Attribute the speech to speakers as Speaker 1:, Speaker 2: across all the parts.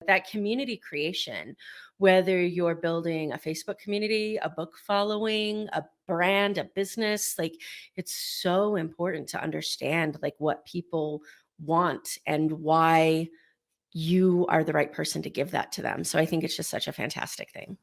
Speaker 1: that community creation, whether you're building a Facebook community, a book following, a brand, a business, like it's so important to understand like what people want and why you are the right person to give that to them. So I think it's just such a fantastic thing.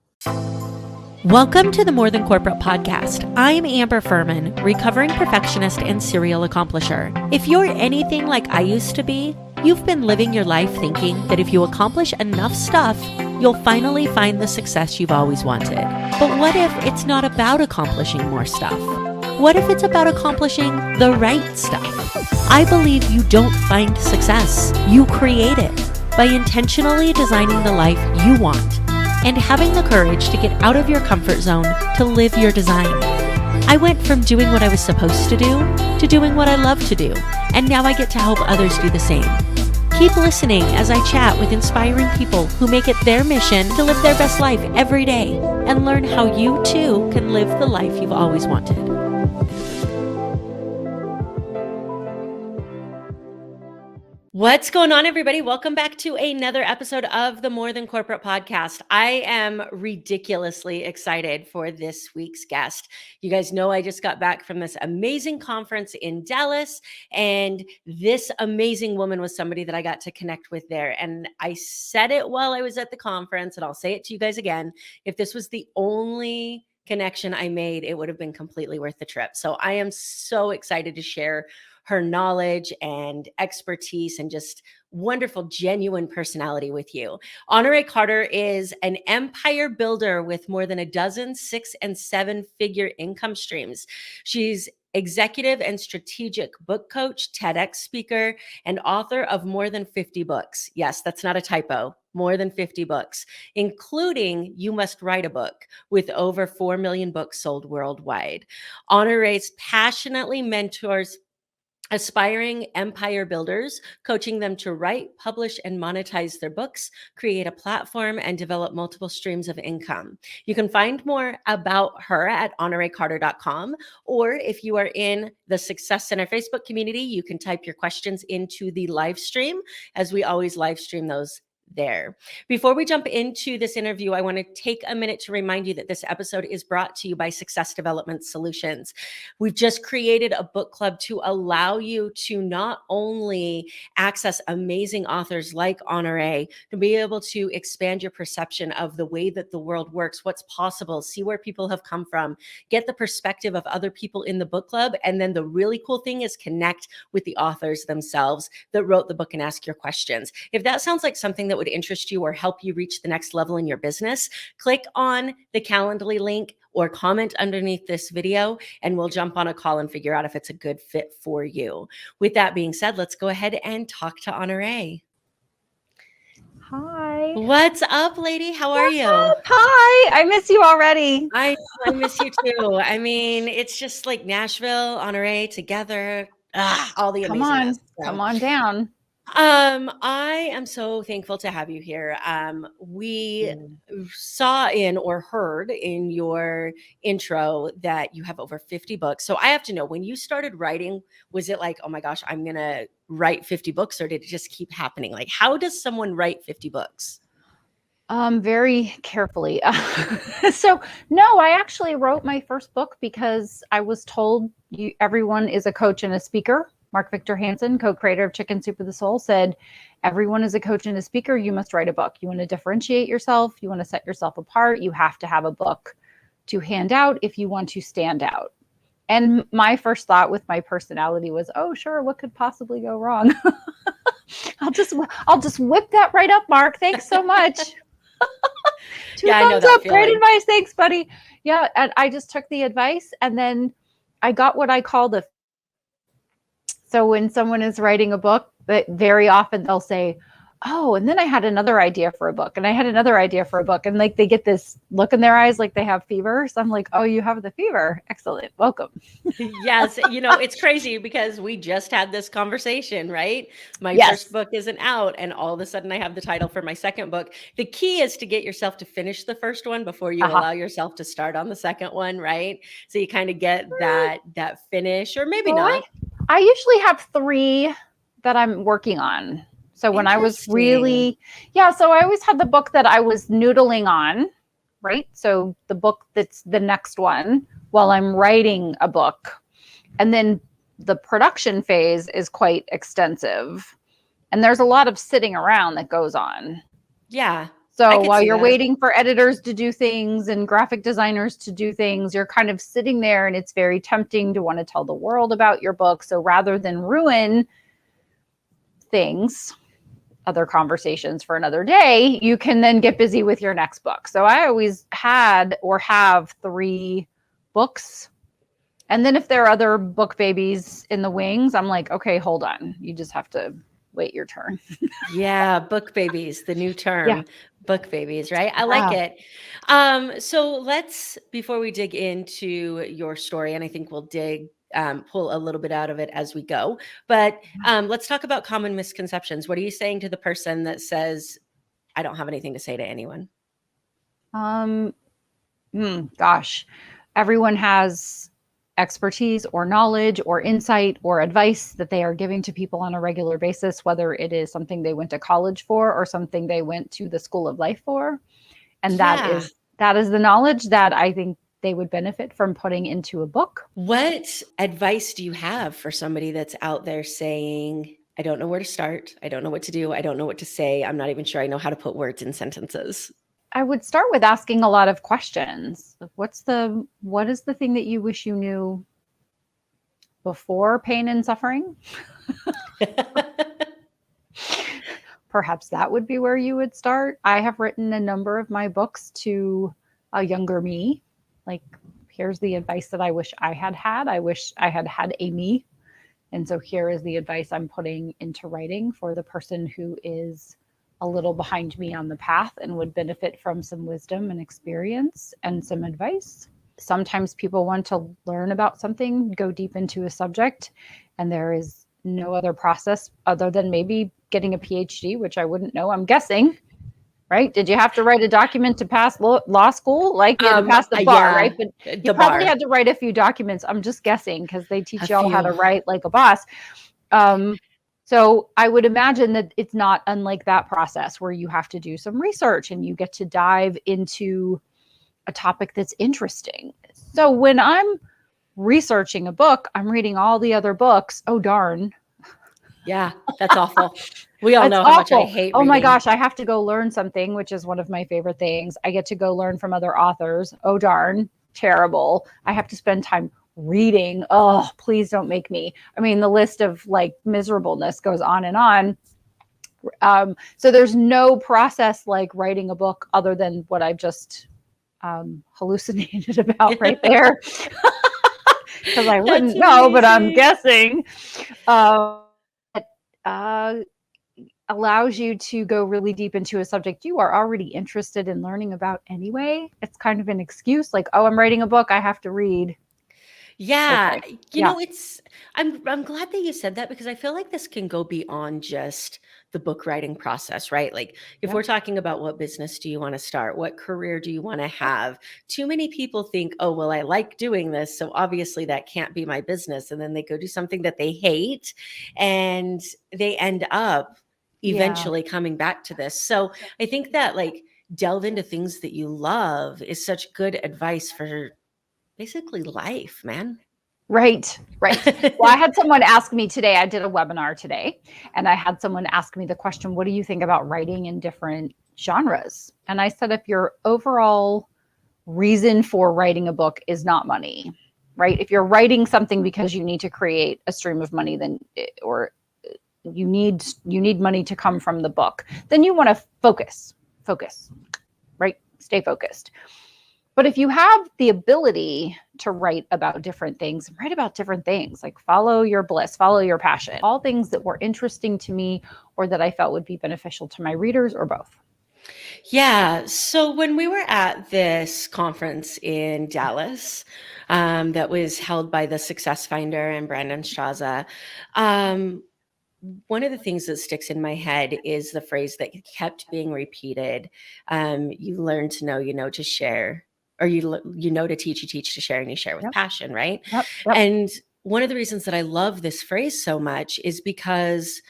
Speaker 2: Welcome to the More Than Corporate podcast. I'm Amber Fuhriman, recovering perfectionist and serial accomplisher. If you're anything like I used to be, you've been living your life thinking that if you accomplish enough stuff, you'll finally find the success you've always wanted. But what if it's not about accomplishing more stuff? What if it's about accomplishing the right stuff? I believe you don't find success, you create it by intentionally designing the life you want and having the courage to get out of your comfort zone to live your design. I went from doing what I was supposed to do to doing what I love to do, and now I get to help others do the same. Keep listening as I chat with inspiring people who make it their mission to live their best life every day and learn how you too can live the life you've always wanted.
Speaker 1: What's going on, everybody? Welcome back to another episode of the More Than Corporate podcast. I am ridiculously excited for this week's guest. You guys know I just got back from this amazing conference in Dallas, and this amazing woman was somebody that I got to connect with there. And I said it while I was at the conference, and I'll say it to you guys again. If this was the only connection I made, it would have been completely worth the trip. So I am so excited to share her knowledge and expertise and just wonderful, genuine personality with you. Honorée Corder is an empire builder with more than a dozen 6- and 7-figure income streams. She's executive and strategic book coach, TEDx speaker, and author of more than 50 books. Yes, that's not a typo. More than 50 books, including You Must Write a Book, with over 4 million books sold worldwide. Honorée's passionately mentors aspiring empire builders, coaching them to write, publish, and monetize their books, create a platform, and develop multiple streams of income. You can find more about her at honoreecorder.com, or if you are in the Success Center Facebook community, you can type your questions into the live stream, as we always live stream those there. Before we jump into this interview, I want to take a minute to remind you that this episode is brought to you by Success Development Solutions. We've just created a book club to allow you to not only access amazing authors like Honorée, to be able to expand your perception of the way that the world works, what's possible, see where people have come from, get the perspective of other people in the book club. And then the really cool thing is connect with the authors themselves that wrote the book and ask your questions. If that sounds like something that would interest you or help you reach the next level in your business, click on the Calendly link or comment underneath this video, and we'll jump on a call and figure out if it's a good fit for you. With that being said, let's go ahead and talk to Honorée.
Speaker 3: Hi.
Speaker 1: What's up, lady? How are you?
Speaker 3: Hi. I miss you already.
Speaker 1: I miss you too. I mean, it's just like Nashville, Honorée together, all the amazingness.
Speaker 3: Come on down.
Speaker 1: I am so thankful to have you here. We saw or heard in your intro that you have over 50 books. So I have to know, when you started writing, was it like, oh my gosh, I'm going to write 50 books, or did it just keep happening? Like, how does someone write 50 books?
Speaker 3: Very carefully. So no, I actually wrote my first book because I was told everyone is a coach and a speaker. Mark Victor Hansen, co-creator of Chicken Soup for the Soul, said, everyone is a coach and a speaker. You must write a book. You want to differentiate yourself. You want to set yourself apart. You have to have a book to hand out if you want to stand out. And my first thought with my personality was, oh, sure, what could possibly go wrong? I'll just whip that right up, Mark. Thanks so much. Two thumbs up. Great advice. Thanks, buddy. Yeah. And I just took the advice, and then I got what I call so when someone is writing a book, that very often they'll say, oh, and then I had another idea for a book, and I had another idea for a book. And like, they get this look in their eyes like they have fever. So I'm like, oh, you have the fever. Excellent. Welcome.
Speaker 1: Yes. It's crazy because we just had this conversation, right? My first book isn't out, and all of a sudden I have the title for my second book. The key is to get yourself to finish the first one before you allow yourself to start on the second one, right? So you kind of get that finish, or maybe not.
Speaker 3: I usually have 3 that I'm working on. So when I was really, so I always had the book that I was noodling on, right? So the book that's the next one while I'm writing a book. And then the production phase is quite extensive. And there's a lot of sitting around that goes on.
Speaker 1: Yeah.
Speaker 3: So while you're waiting for editors to do things and graphic designers to do things, you're kind of sitting there, and it's very tempting to want to tell the world about your book. So rather than ruin things, other conversations for another day, you can then get busy with your next book. So I always had or have 3 books. And then if there are other book babies in the wings, I'm like, okay, hold on. You just have to wait your turn.
Speaker 1: Yeah, book babies, the new term.
Speaker 3: Yeah.
Speaker 1: Book babies, right? I like it. So let's, before we dig into your story, and I think we'll pull a little bit out of it as we go, but let's talk about common misconceptions. What are you saying to the person that says, I don't have anything to say to anyone?
Speaker 3: Gosh, everyone has expertise or knowledge or insight or advice that they are giving to people on a regular basis, whether it is something they went to college for or something they went to the school of life for. And that is the knowledge that I think they would benefit from putting into a book.
Speaker 1: What advice do you have for somebody that's out there saying, I don't know where to start. I don't know what to do. I don't know what to say. I'm not even sure I know how to put words in sentences.
Speaker 3: I would start with asking a lot of questions. What is the thing that you wish you knew before pain and suffering? Perhaps that would be where you would start. I have written a number of my books to a younger me. Like, here's the advice that I wish I had had. I wish I had had a me. And so here is the advice I'm putting into writing for the person who is a little behind me on the path and would benefit from some wisdom and experience and some advice. Sometimes people want to learn about something, go deep into a subject, and there is no other process other than maybe getting a PhD, which I wouldn't know. I'm guessing, right? Did you have to write a document to pass law school? Like you had to pass the bar, right? But you probably had to write a few documents. I'm just guessing because they teach you all how to write like a boss. So I would imagine that it's not unlike that process where you have to do some research and you get to dive into a topic that's interesting. So when I'm researching a book, I'm reading all the other books. Oh, darn.
Speaker 1: Yeah, that's awful. We all know how much I hate reading.
Speaker 3: Oh my gosh, I have to go learn something, which is one of my favorite things. I get to go learn from other authors. Oh, darn. Terrible. I have to spend time reading. Oh, please don't make me. I mean, the list of like miserableness goes on and on. So there's no process like writing a book other than what I've just hallucinated about right there. Because I wouldn't know, but I'm guessing. Allows you to go really deep into a subject you are already interested in learning about anyway. It's kind of an excuse like, oh, I'm writing a book, I have to read.
Speaker 1: Yeah. Okay. You know, I'm glad that you said that because I feel like this can go beyond just the book writing process, right? Like if we're talking about what business do you want to start? What career do you want to have? Too many people think, oh, well, I like doing this, so obviously that can't be my business. And then they go do something that they hate and they end up eventually coming back to this. So I think that like delve into things that you love is such good advice for basically life, man.
Speaker 3: Right. Well, I had someone ask me today, I did a webinar today, and I had someone ask me the question, what do you think about writing in different genres? And I said, if your overall reason for writing a book is not money, right? If you're writing something because you need to create a stream of money, then, or you need money to come from the book, then you want to focus, right? Stay focused. But if you have the ability to write about different things, like follow your bliss, follow your passion, all things that were interesting to me or that I felt would be beneficial to my readers or both.
Speaker 1: Yeah. So when we were at this conference in Dallas, that was held by the Success Finder and Brandon Straza, one of the things that sticks in my head is the phrase that kept being repeated. You learn to know, you know, to share. Or you know to teach, you teach to share, and you share with passion, right?
Speaker 3: Yep.
Speaker 1: And one of the reasons that I love this phrase so much is because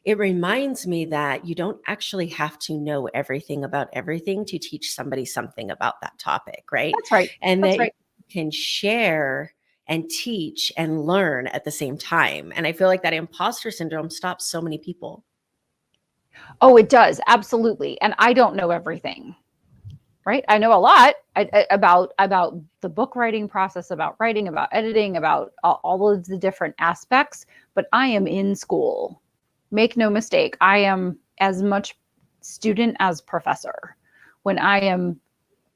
Speaker 1: it reminds me that you don't actually have to know everything about everything to teach somebody something about that topic, right?
Speaker 3: That's right.
Speaker 1: And
Speaker 3: That's
Speaker 1: that
Speaker 3: right.
Speaker 1: you can share and teach and learn at the same time. And I feel like that imposter syndrome stops so many people.
Speaker 3: Oh, it does. Absolutely. And I don't know everything, right? I know a lot about the book writing process, about writing, about editing, about all of the different aspects, but I am in school. Make no mistake. I am as much student as professor. When I am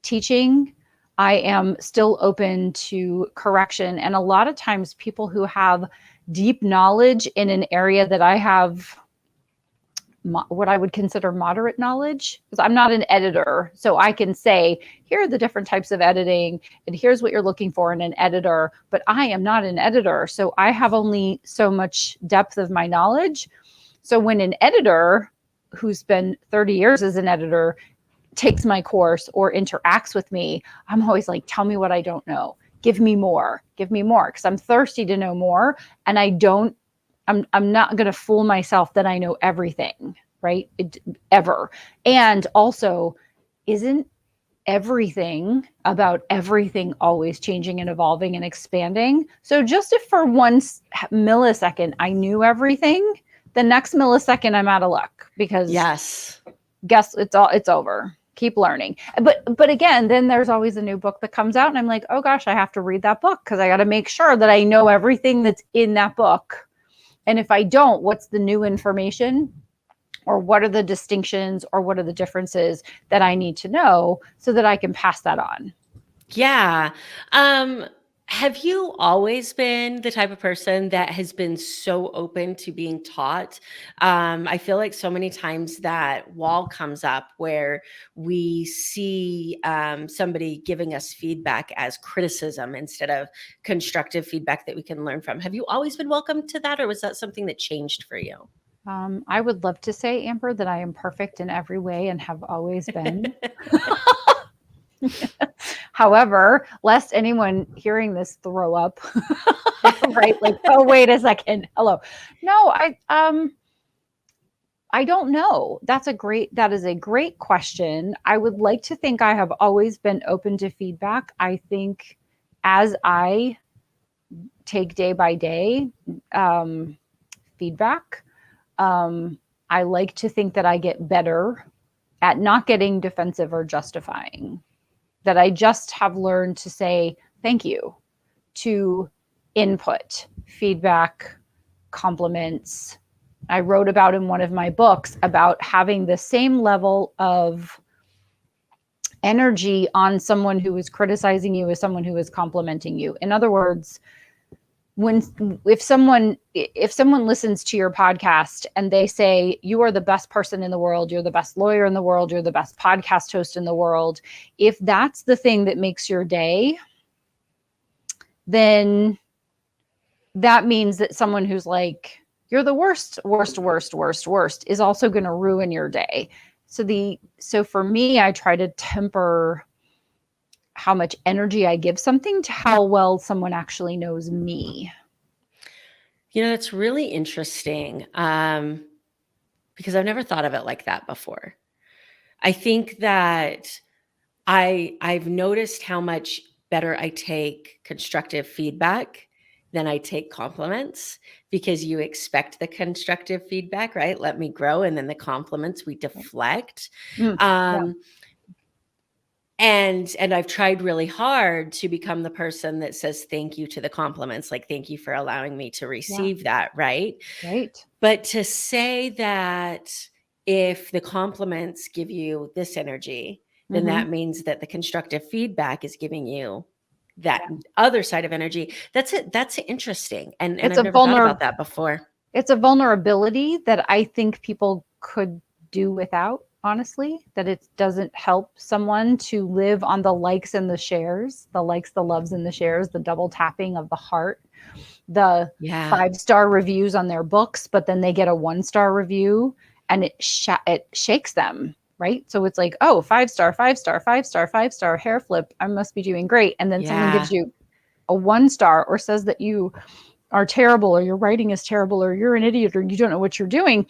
Speaker 3: teaching, I am still open to correction. And a lot of times people who have deep knowledge in an area that I have what I would consider moderate knowledge, because I'm not an editor. So I can say, here are the different types of editing, and here's what you're looking for in an editor. But I am not an editor. So I have only so much depth of my knowledge. So when an editor who's been 30 years as an editor takes my course or interacts with me, I'm always like, tell me what I don't know. Give me more. Give me more. Because I'm thirsty to know more. And I'm not going to fool myself that I know everything, right? Ever. And also, isn't everything about everything always changing and evolving and expanding? So just if for 1 millisecond I knew everything, the next millisecond I'm out of luck, because
Speaker 1: yes,
Speaker 3: guess it's over. Keep learning. But again, then there's always a new book that comes out and I'm like, oh gosh, I have to read that book because I got to make sure that I know everything that's in that book. And if I don't, what's the new information, or what are the distinctions, or what are the differences that I need to know so that I can pass that on?
Speaker 1: Yeah. Have you always been the type of person that has been so open to being taught? I feel like so many times that wall comes up where we see somebody giving us feedback as criticism instead of constructive feedback that we can learn from. Have you always been welcome to that, or was that something that changed for you?
Speaker 3: I would love to say, Amber, that I am perfect in every way and have always been. However, lest anyone hearing this throw up, right? Like, oh, wait a second. Hello. No, I don't know. That is a great question. I would like to think I have always been open to feedback. I think as I take day by day feedback, I like to think that I get better at not getting defensive or justifying, that I just have learned to say thank you to input, feedback, compliments. I wrote about in one of my books about having the same level of energy on someone who is criticizing you as someone who is complimenting you. In other words, if someone listens to your podcast and they say you are the best person in the world, you're the best lawyer in the world, you're the best podcast host in the world, if that's the thing that makes your day, then that means that someone who's like, you're the worst is also going to ruin your day. So for me, I try to temper how much energy I give something to how well someone actually knows me.
Speaker 1: You know, that's really interesting because I've never thought of it like that before. I think that I've noticed how much better I take constructive feedback than I take compliments, because you expect the constructive feedback, right? Let me grow. And then the compliments we deflect.
Speaker 3: Yeah.
Speaker 1: And I've tried really hard to become the person that says thank you to the compliments, like thank you for allowing me to receive that, right?
Speaker 3: Right.
Speaker 1: But to say that if the compliments give you this energy, then that means that the constructive feedback is giving you that other side of energy. That's it. That's interesting. And I've never thought about that before.
Speaker 3: It's a vulnerability that I think people could do without, honestly, that it doesn't help someone to live on the likes and the shares, the likes, the loves, and the shares, the double tapping of the heart, the 5-star reviews on their books, but then they get a 1-star review and it shakes them, right? So it's like, oh, 5-star, 5-star, 5-star, 5-star, hair flip, I must be doing great. And then someone gives you a 1-star or says that you are terrible, or your writing is terrible, or you're an idiot, or you don't know what you're doing.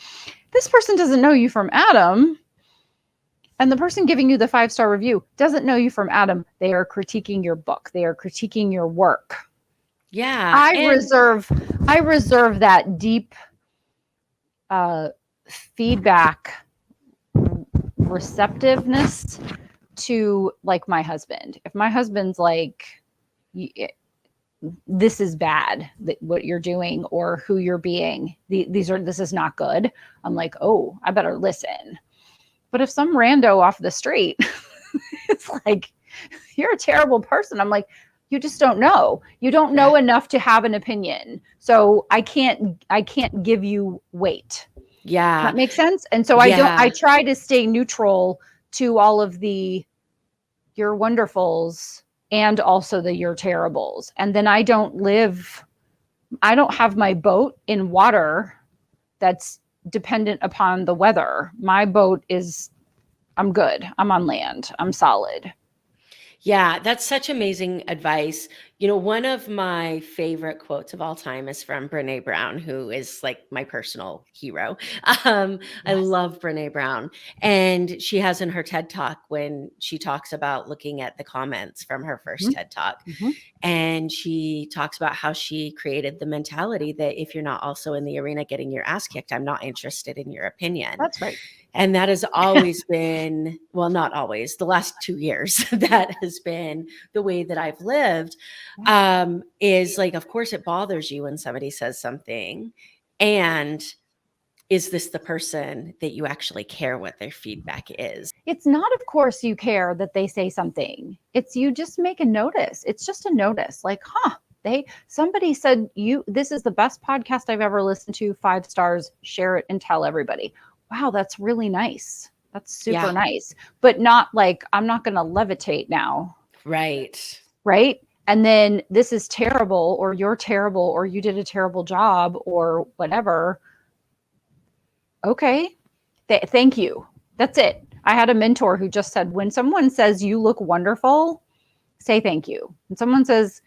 Speaker 3: This person doesn't know you from Adam. And the person giving you the 5-star review doesn't know you from Adam. They are critiquing your book. They are critiquing your work.
Speaker 1: Yeah.
Speaker 3: I reserve that deep feedback receptiveness to like my husband. If my husband's like, this is bad, what you're doing or who you're being, this is not good, I'm like, oh, I better listen. But if some rando off the street it's like, you're a terrible person, I'm like, you just don't know. You don't know enough to have an opinion. So I can't give you weight.
Speaker 1: Yeah.
Speaker 3: That makes sense. And so I try to stay neutral to all of the you're wonderfuls and also the you're terribles. And then I don't have my boat in water that's dependent upon the weather. My boat is, I'm good. I'm on land. I'm solid.
Speaker 1: Yeah, that's such amazing advice. You know, one of my favorite quotes of all time is from Brené Brown, who is like my personal hero. I love Brené Brown. And she has in her TED Talk when she talks about looking at the comments from her first TED Talk. And she talks about how she created the mentality that if you're not also in the arena getting your ass kicked, I'm not interested in your opinion.
Speaker 3: That's right.
Speaker 1: And that has always been, well, not always, the last 2 years, that has been the way that I've lived, is like, of course it bothers you when somebody says something. And is this the person that you actually care what their feedback is?
Speaker 3: It's not, of course, you care that they say something. It's you just make a notice. It's just a notice like, somebody said this is the best podcast I've ever listened to, 5 stars, share it and tell everybody. Wow, that's really nice. That's super nice. But not like, I'm not going to levitate now.
Speaker 1: Right.
Speaker 3: Right. And then this is terrible, or you're terrible, or you did a terrible job, or whatever. Okay. Thank you. That's it. I had a mentor who just said, when someone says you look wonderful, say thank you. When someone says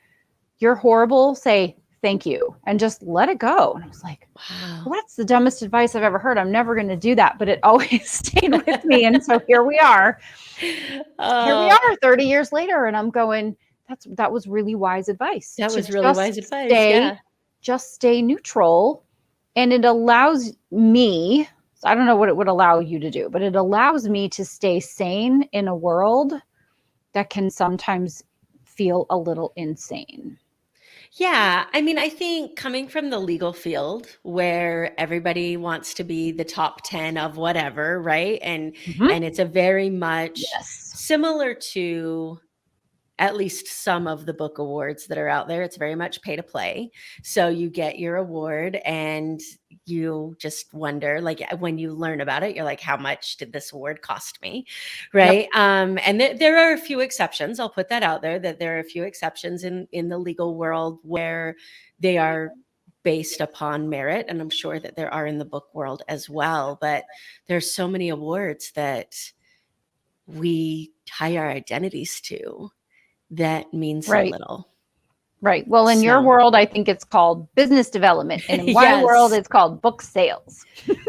Speaker 3: you're horrible, say thank you, and just let it go. And I was like, wow, well, that's the dumbest advice I've ever heard. I'm never going to do that, but it always stayed with me. And so here we are. Here we are 30 years later. And I'm going, that was really wise advice.
Speaker 1: That was really wise advice.
Speaker 3: Just stay neutral. And it allows me, I don't know what it would allow you to do, but it allows me to stay sane in a world that can sometimes feel a little insane.
Speaker 1: Yeah. I mean, I think coming from the legal field where everybody wants to be the top 10 of whatever, right? And it's a very much similar to at least some of the book awards that are out there. It's very much pay to play. So you get your award and you just wonder, like when you learn about it, you're like, how much did this award cost me? Right. And there are a few exceptions. I'll put that out there, that there are a few exceptions in the legal world where they are based upon merit. And I'm sure that there are in the book world as well. But there's so many awards that we tie our identities to that means so little.
Speaker 3: Right. Well, in your world, I think it's called business development. And in my world, it's called book sales.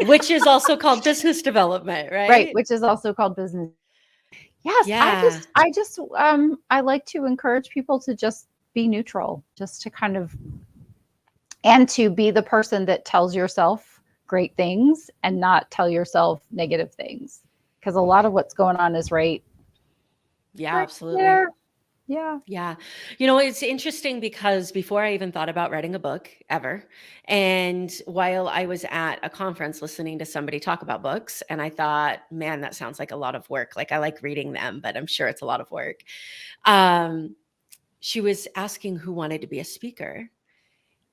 Speaker 1: Which is also called business development, right?
Speaker 3: Right. Which is also called business. Yes. Yeah. I like to encourage people to just be neutral, just to kind of, and to be the person that tells yourself great things and not tell yourself negative things. Because a lot of what's going on is right.
Speaker 1: Yeah, absolutely.
Speaker 3: There. Yeah.
Speaker 1: Yeah. You know, it's interesting because before I even thought about writing a book ever, and while I was at a conference listening to somebody talk about books, and I thought, man, that sounds like a lot of work. Like I like reading them, but I'm sure it's a lot of work. She was asking who wanted to be a speaker.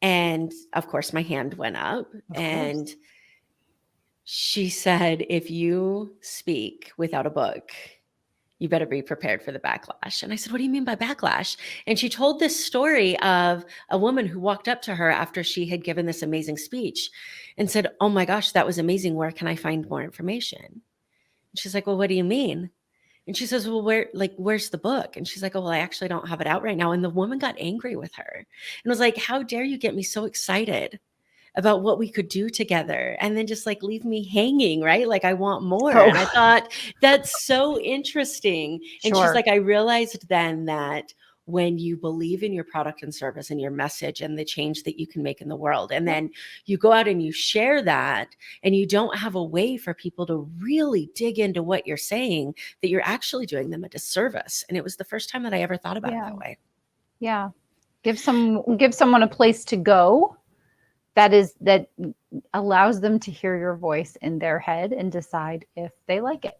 Speaker 1: And of course, my hand went up and she said, if you speak without a book, you better be prepared for the backlash. And I said, what do you mean by backlash? And she told this story of a woman who walked up to her after she had given this amazing speech and said, oh my gosh, that was amazing. Where can I find more information? And she's like, well, what do you mean? And she says, well, where's the book? And she's like, oh, well, I actually don't have it out right now. And the woman got angry with her and was like, how dare you get me so excited about what we could do together and then just like leave me hanging, right? Like I want more.
Speaker 3: Oh.
Speaker 1: And I thought that's so interesting. And she's
Speaker 3: Sure.
Speaker 1: like, I realized then that when you believe in your product and service and your message and the change that you can make in the world, and then you go out and you share that, and you don't have a way for people to really dig into what you're saying, that you're actually doing them a disservice. And it was the first time that I ever thought about it that way.
Speaker 3: Yeah. Give someone a place to go that allows them to hear your voice in their head and decide if they like it.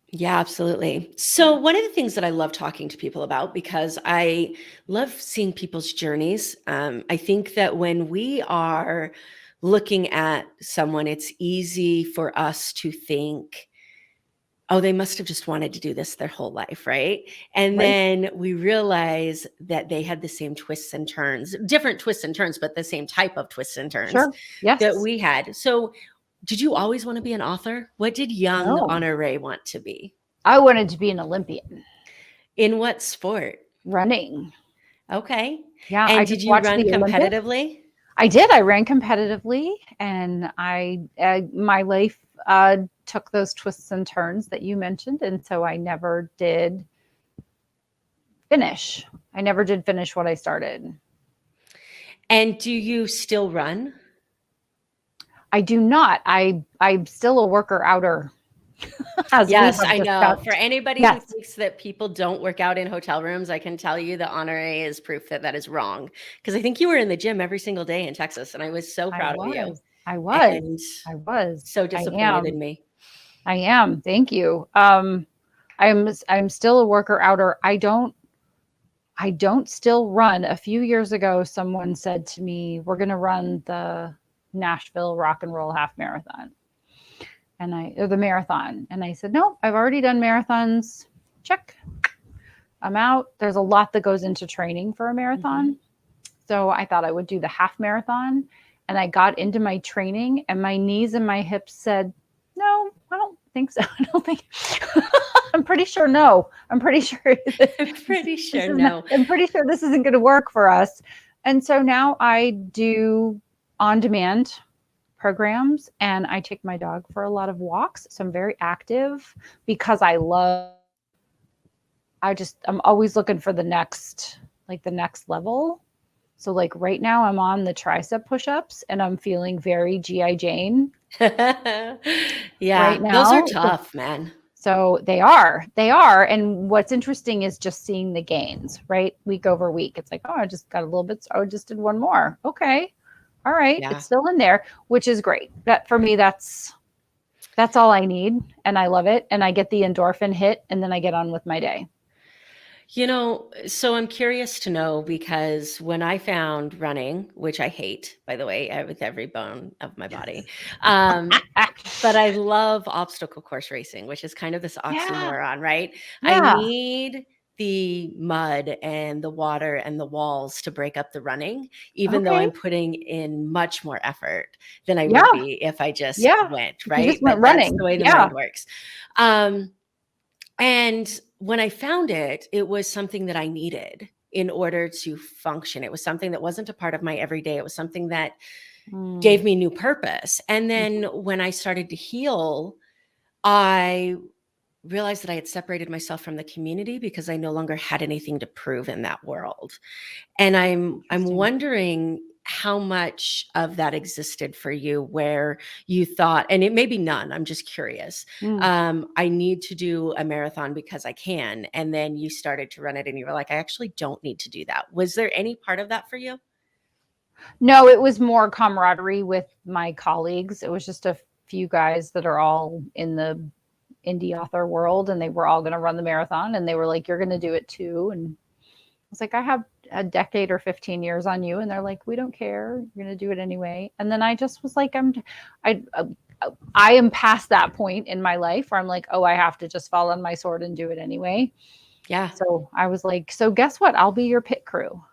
Speaker 1: Yeah, absolutely. So one of the things that I love talking to people about, because I love seeing people's journeys. I think that when we are looking at someone, it's easy for us to think, oh, they must have just wanted to do this their whole life, right? And then we realize that they had the same twists and turns, different twists and turns, but the same type of twists and turns that we had. So did you always want to be an author? What did young Honoree want to be?
Speaker 3: I wanted to be an Olympian.
Speaker 1: In what sport?
Speaker 3: Running.
Speaker 1: Okay.
Speaker 3: Yeah.
Speaker 1: And did you run competitively?
Speaker 3: I did. I ran competitively, and my life took those twists and turns that you mentioned. And so I never did finish. I never did finish what I started.
Speaker 1: And do you still run?
Speaker 3: I do not. I'm still a worker outer.
Speaker 1: Yes, I know. For anybody who thinks that people don't work out in hotel rooms, I can tell you that Honoree is proof that that is wrong. Because I think you were in the gym every single day in Texas, and I was so proud of you.
Speaker 3: I was
Speaker 1: so disappointed in me.
Speaker 3: I am. Thank you. I'm still a worker outer. I don't still run. A few years ago, someone said to me, we're going to run the Nashville Rock and Roll Half Marathon. Or the marathon. And I said, no, I've already done marathons. Check. I'm out. There's a lot that goes into training for a marathon. Mm-hmm. So I thought I would do the half marathon. And I got into my training and my knees and my hips said, no, I don't think so. I don't think. I'm pretty sure no. I'm pretty sure no. I'm pretty sure this isn't going to work for us. And so now I do on-demand programs, and I take my dog for a lot of walks. So I'm very active because I'm always looking for the next level. So like right now I'm on the tricep push-ups and I'm feeling very G.I. Jane.
Speaker 1: Yeah.
Speaker 3: Right now.
Speaker 1: Those are tough, man.
Speaker 3: So they are. And what's interesting is just seeing the gains, right? Week over week. It's like, oh, I just got a little bit. Oh, I just did one more. Okay. All right. Yeah. It's still in there, which is great. That for me, that's all I need. And I love it. And I get the endorphin hit and then I get on with my day.
Speaker 1: So I'm curious to know, because when I found running, which I hate, by the way, with every bone of my body, but I love obstacle course racing, which is kind of this oxymoron, right? Yeah. I need the mud and the water and the walls to break up the running, even though I'm putting in much more effort than I would be if I just went, right?
Speaker 3: You just went running.
Speaker 1: That's the way the mind works. And when I found it, it was something that I needed in order to function. It was something that wasn't a part of my everyday. It was something that gave me new purpose. And then when I started to heal, I realized that I had separated myself from the community because I no longer had anything to prove in that world. And I'm wondering how much of that existed for you, where you thought, and it may be none, I'm just curious. I need to do a marathon because I can. And then you started to run it and you were like, I actually don't need to do that. Was there any part of that for you?
Speaker 3: No, it was more camaraderie with my colleagues. It was just a few guys that are all in the indie author world, and they were all going to run the marathon, and they were like, you're going to do it too. And I was like, I have a decade or 15 years on you. And they're like, we don't care. You're going to do it anyway. And then I just was like, I am past that point in my life where I'm like, oh, I have to just fall on my sword and do it anyway. Yeah. So I was like, so guess what? I'll be your pit crew,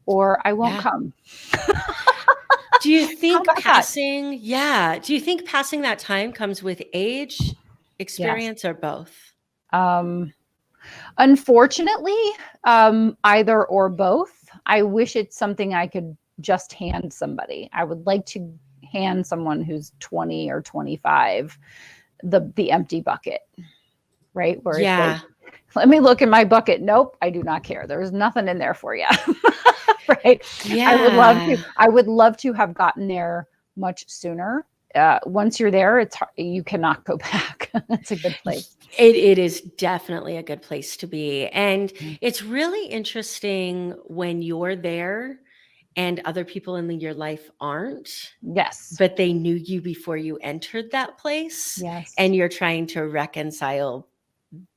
Speaker 3: or I won't come.
Speaker 1: Do you think passing that time comes with age, experience, or both?
Speaker 3: Unfortunately, either or both. I wish it's something I could just hand somebody. I would like to hand someone who's 20 or 25 the empty bucket, right? Where it's like,
Speaker 1: Yeah.
Speaker 3: let me look in my bucket. Nope, I do not care. There's nothing in there for you. Right?
Speaker 1: Yeah.
Speaker 3: I would love to have gotten there much sooner. Once you're there, it's hard, you cannot go back. It's a good place.
Speaker 1: It is definitely a good place to be. And
Speaker 3: Mm.
Speaker 1: it's really interesting when you're there and other people in your life aren't,
Speaker 3: Yes.
Speaker 1: but they knew you before you entered that place.
Speaker 3: Yes.
Speaker 1: And you're trying to reconcile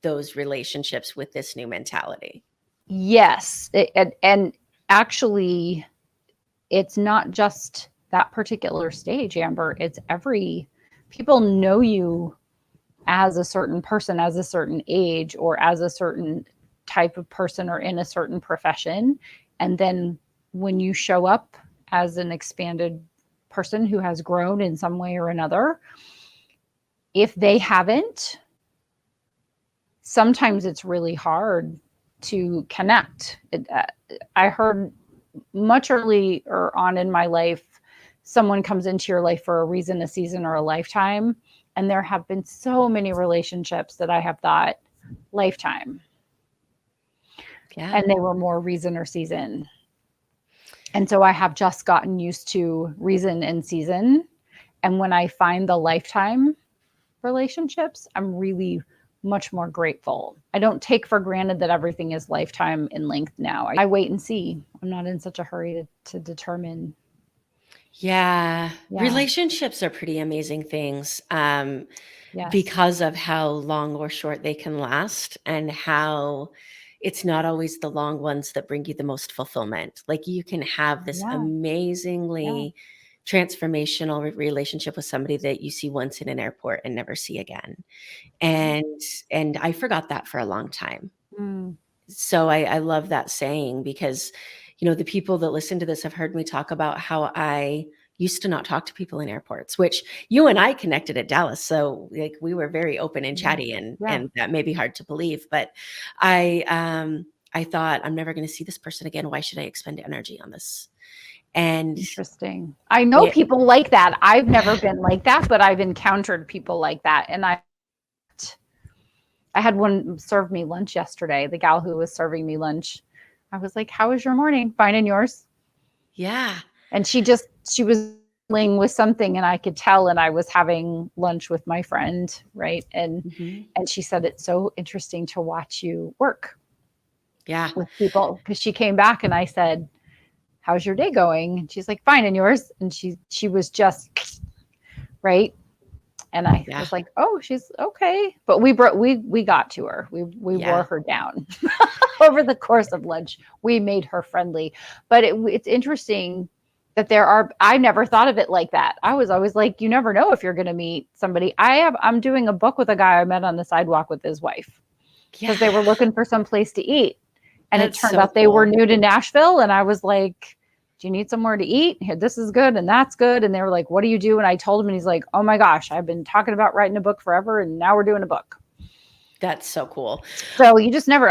Speaker 1: those relationships with this new mentality.
Speaker 3: Yes. And actually, it's not just that particular stage, Amber. It's people know you as a certain person, as a certain age, or as a certain type of person, or in a certain profession. And then when you show up as an expanded person who has grown in some way or another, if they haven't, sometimes it's really hard to connect. I heard much earlier on in my life, someone comes into your life for a reason, a season, or a lifetime. And there have been so many relationships that I have thought lifetime.
Speaker 1: Yeah.
Speaker 3: And they were more reason or season. And so I have just gotten used to reason and season. And when I find the lifetime relationships, I'm really much more grateful. I don't take for granted that everything is lifetime in length now. I wait and see. I'm not in such a hurry to determine.
Speaker 1: Yeah.
Speaker 3: Yeah.
Speaker 1: Relationships are pretty amazing things.
Speaker 3: Yes.
Speaker 1: Because of how long or short they can last, and how it's not always the long ones that bring you the most fulfillment. Like, you can have this amazingly transformational relationship with somebody that you see once in an airport and never see again. And I forgot that for a long time.
Speaker 3: Mm.
Speaker 1: So I love that saying, because, the people that listen to this have heard me talk about how I used to not talk to people in airports, which you and I connected at Dallas. So, like, we were very open and chatty, and that may be hard to believe, but I thought, I'm never going to see this person again. Why should I expend energy on this? And
Speaker 3: interesting. I know people like that. I've never been like that, but I've encountered people like that. And I had one serve me lunch yesterday. The gal who was serving me lunch, I was like, how was your morning? Fine, and yours?
Speaker 1: Yeah.
Speaker 3: And she was dealing with something, and I could tell, and I was having lunch with my friend, right? And and she said, it's so interesting to watch you work with people. Because she came back and I said, how's your day going? And she's like, fine, and yours? And she was just right. And I was like, oh, she's okay. But we got to her. We wore her down over the course of lunch. We made her friendly. But it's interesting that I never thought of it like that. I was always like, you never know if you're going to meet somebody. I'm doing a book with a guy I met on the sidewalk with his wife, because they were looking for some place to eat. And it turned out they were new to Nashville. And I was like, do you need somewhere to eat? Here, this is good and that's good. And they were like, what do you do? And I told him, and he's like, oh my gosh, I've been talking about writing a book forever, and now we're doing a book.
Speaker 1: That's so cool.
Speaker 3: So I just never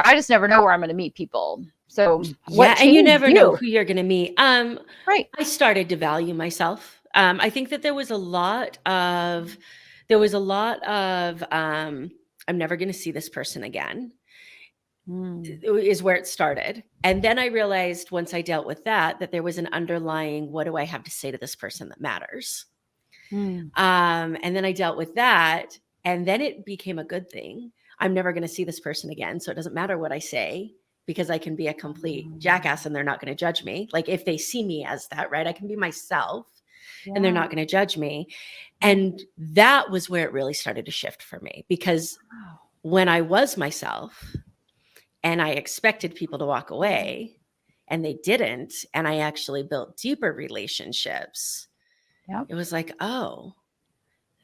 Speaker 3: know where I'm going to meet people. So
Speaker 1: and you never know who you're going to meet.
Speaker 3: Right.
Speaker 1: I started to value myself. I think that there was a lot of, I'm never going to see this person again. Is where it started. And then I realized, once I dealt with that there was an underlying, what do I have to say to this person that matters? And then I dealt with that, and then it became a good thing. I'm never going to see this person again, so it doesn't matter what I say, because I can be a complete jackass and they're not going to judge me. Like, if they see me as that, right, I can be myself and they're not going to judge me. And that was where it really started to shift for me, because when I was myself and I expected people to walk away and they didn't, and I actually built deeper relationships, it was like, oh,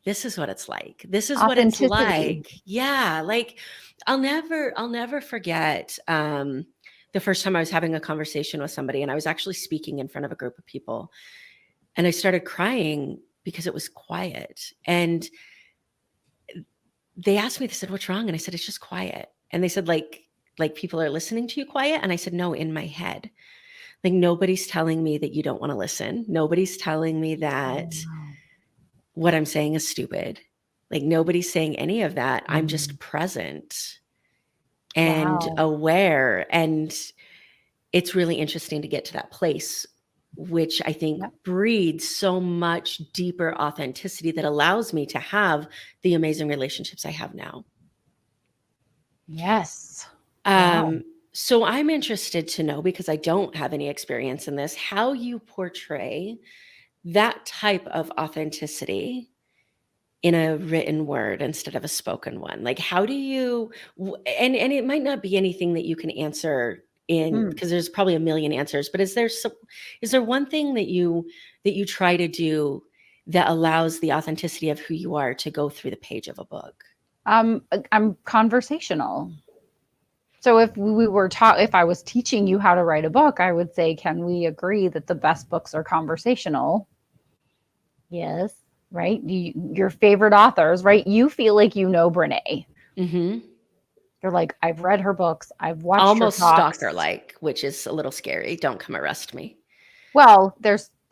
Speaker 1: this is what it's like. This is what it's like. Yeah. Like, I'll never forget the first time I was having a conversation with somebody, and I was actually speaking in front of a group of people, and I started crying because it was quiet. And they asked me, they said, what's wrong? And I said, it's just quiet. And they said, like people are listening to you quiet. And I said, no, in my head. Like, nobody's telling me that you don't want to listen. Nobody's telling me that what I'm saying is stupid. Like, nobody's saying any of that. I'm just present and aware. And it's really interesting to get to that place, which I think breeds so much deeper authenticity that allows me to have the amazing relationships I have now.
Speaker 3: Yes.
Speaker 1: So I'm interested to know, because I don't have any experience in this, how you portray that type of authenticity in a written word instead of a spoken one. Like, how do you, and it might not be anything that you can answer in, because there's probably a million answers, but is there one thing that you try to do that allows the authenticity of who you are to go through the page of a book?
Speaker 3: I'm conversational. So if if I was teaching you how to write a book, I would say, can we agree that the best books are conversational? Yes. Right. Your favorite authors, right? You feel like you know Brene.
Speaker 1: Mm-hmm.
Speaker 3: You're like, I've read her books. I've watched
Speaker 1: almost
Speaker 3: her talks.
Speaker 1: Stalker-like, which is a little scary. Don't come arrest me.
Speaker 3: Well,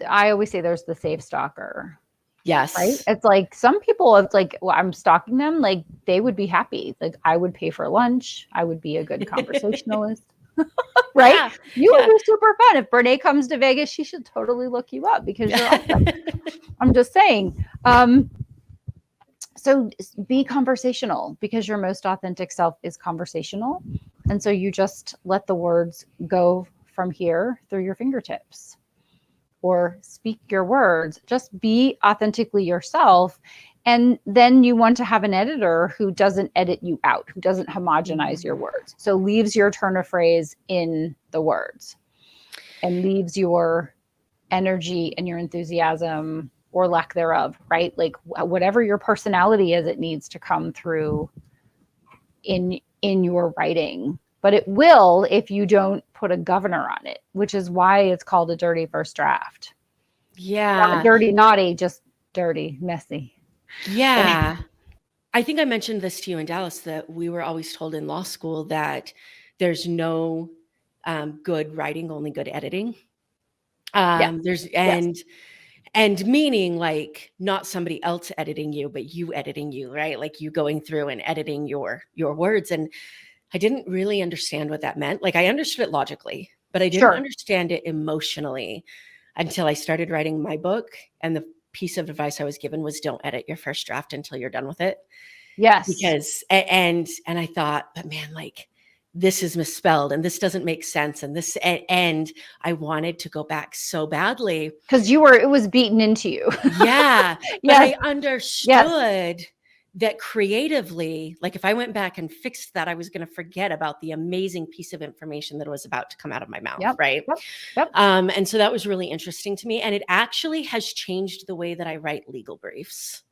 Speaker 3: I always say there's the safe stalker.
Speaker 1: Yes.
Speaker 3: Right. It's like some people, it's like, well, I'm stalking them. Like, they would be happy. Like, I would pay for lunch. I would be a good conversationalist. Right. Yeah. You would be super fun. If Brene comes to Vegas, she should totally look you up because you're awesome. I'm just saying. So be conversational, because your most authentic self is conversational. And so you just let the words go from here through your fingertips, or speak your words. Just be authentically yourself. And then you want to have an editor who doesn't edit you out, who doesn't homogenize your words. So leaves your turn of phrase in the words and leaves your energy and your enthusiasm or lack thereof, right? Like, whatever your personality is, it needs to come through in your writing. But it will if you don't put a governor on it, which is why it's called a dirty first draft.
Speaker 1: Yeah.
Speaker 3: Not dirty, naughty, just dirty, messy.
Speaker 1: Yeah. I think I mentioned this to you in Dallas, that we were always told in law school that there's no good writing, only good editing. And meaning, like, not somebody else editing you, but you editing you, right? Like, you going through and editing your words. And I didn't really understand what that meant. Like, I understood it logically, but I didn't understand it emotionally until I started writing my book. And the piece of advice I was given was, don't edit your first draft until you're done with it.
Speaker 3: Yes.
Speaker 1: Because, and I thought, but man, like, this is misspelled and this doesn't make sense. And this, and I wanted to go back so badly.
Speaker 3: Because it was beaten into you.
Speaker 1: Yeah. But I understood that creatively, like, if I went back and fixed that, I was going to forget about the amazing piece of information that was about to come out of my mouth. Right.
Speaker 3: Yep.
Speaker 1: And so that was really interesting to me. And it actually has changed the way that I write legal briefs.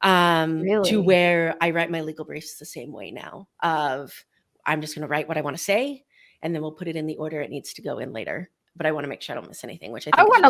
Speaker 3: Really?
Speaker 1: To where I write my legal briefs the same way now, of I'm just going to write what I want to say, and then we'll put it in the order it needs to go in later. But I want to make sure I don't miss anything, which I want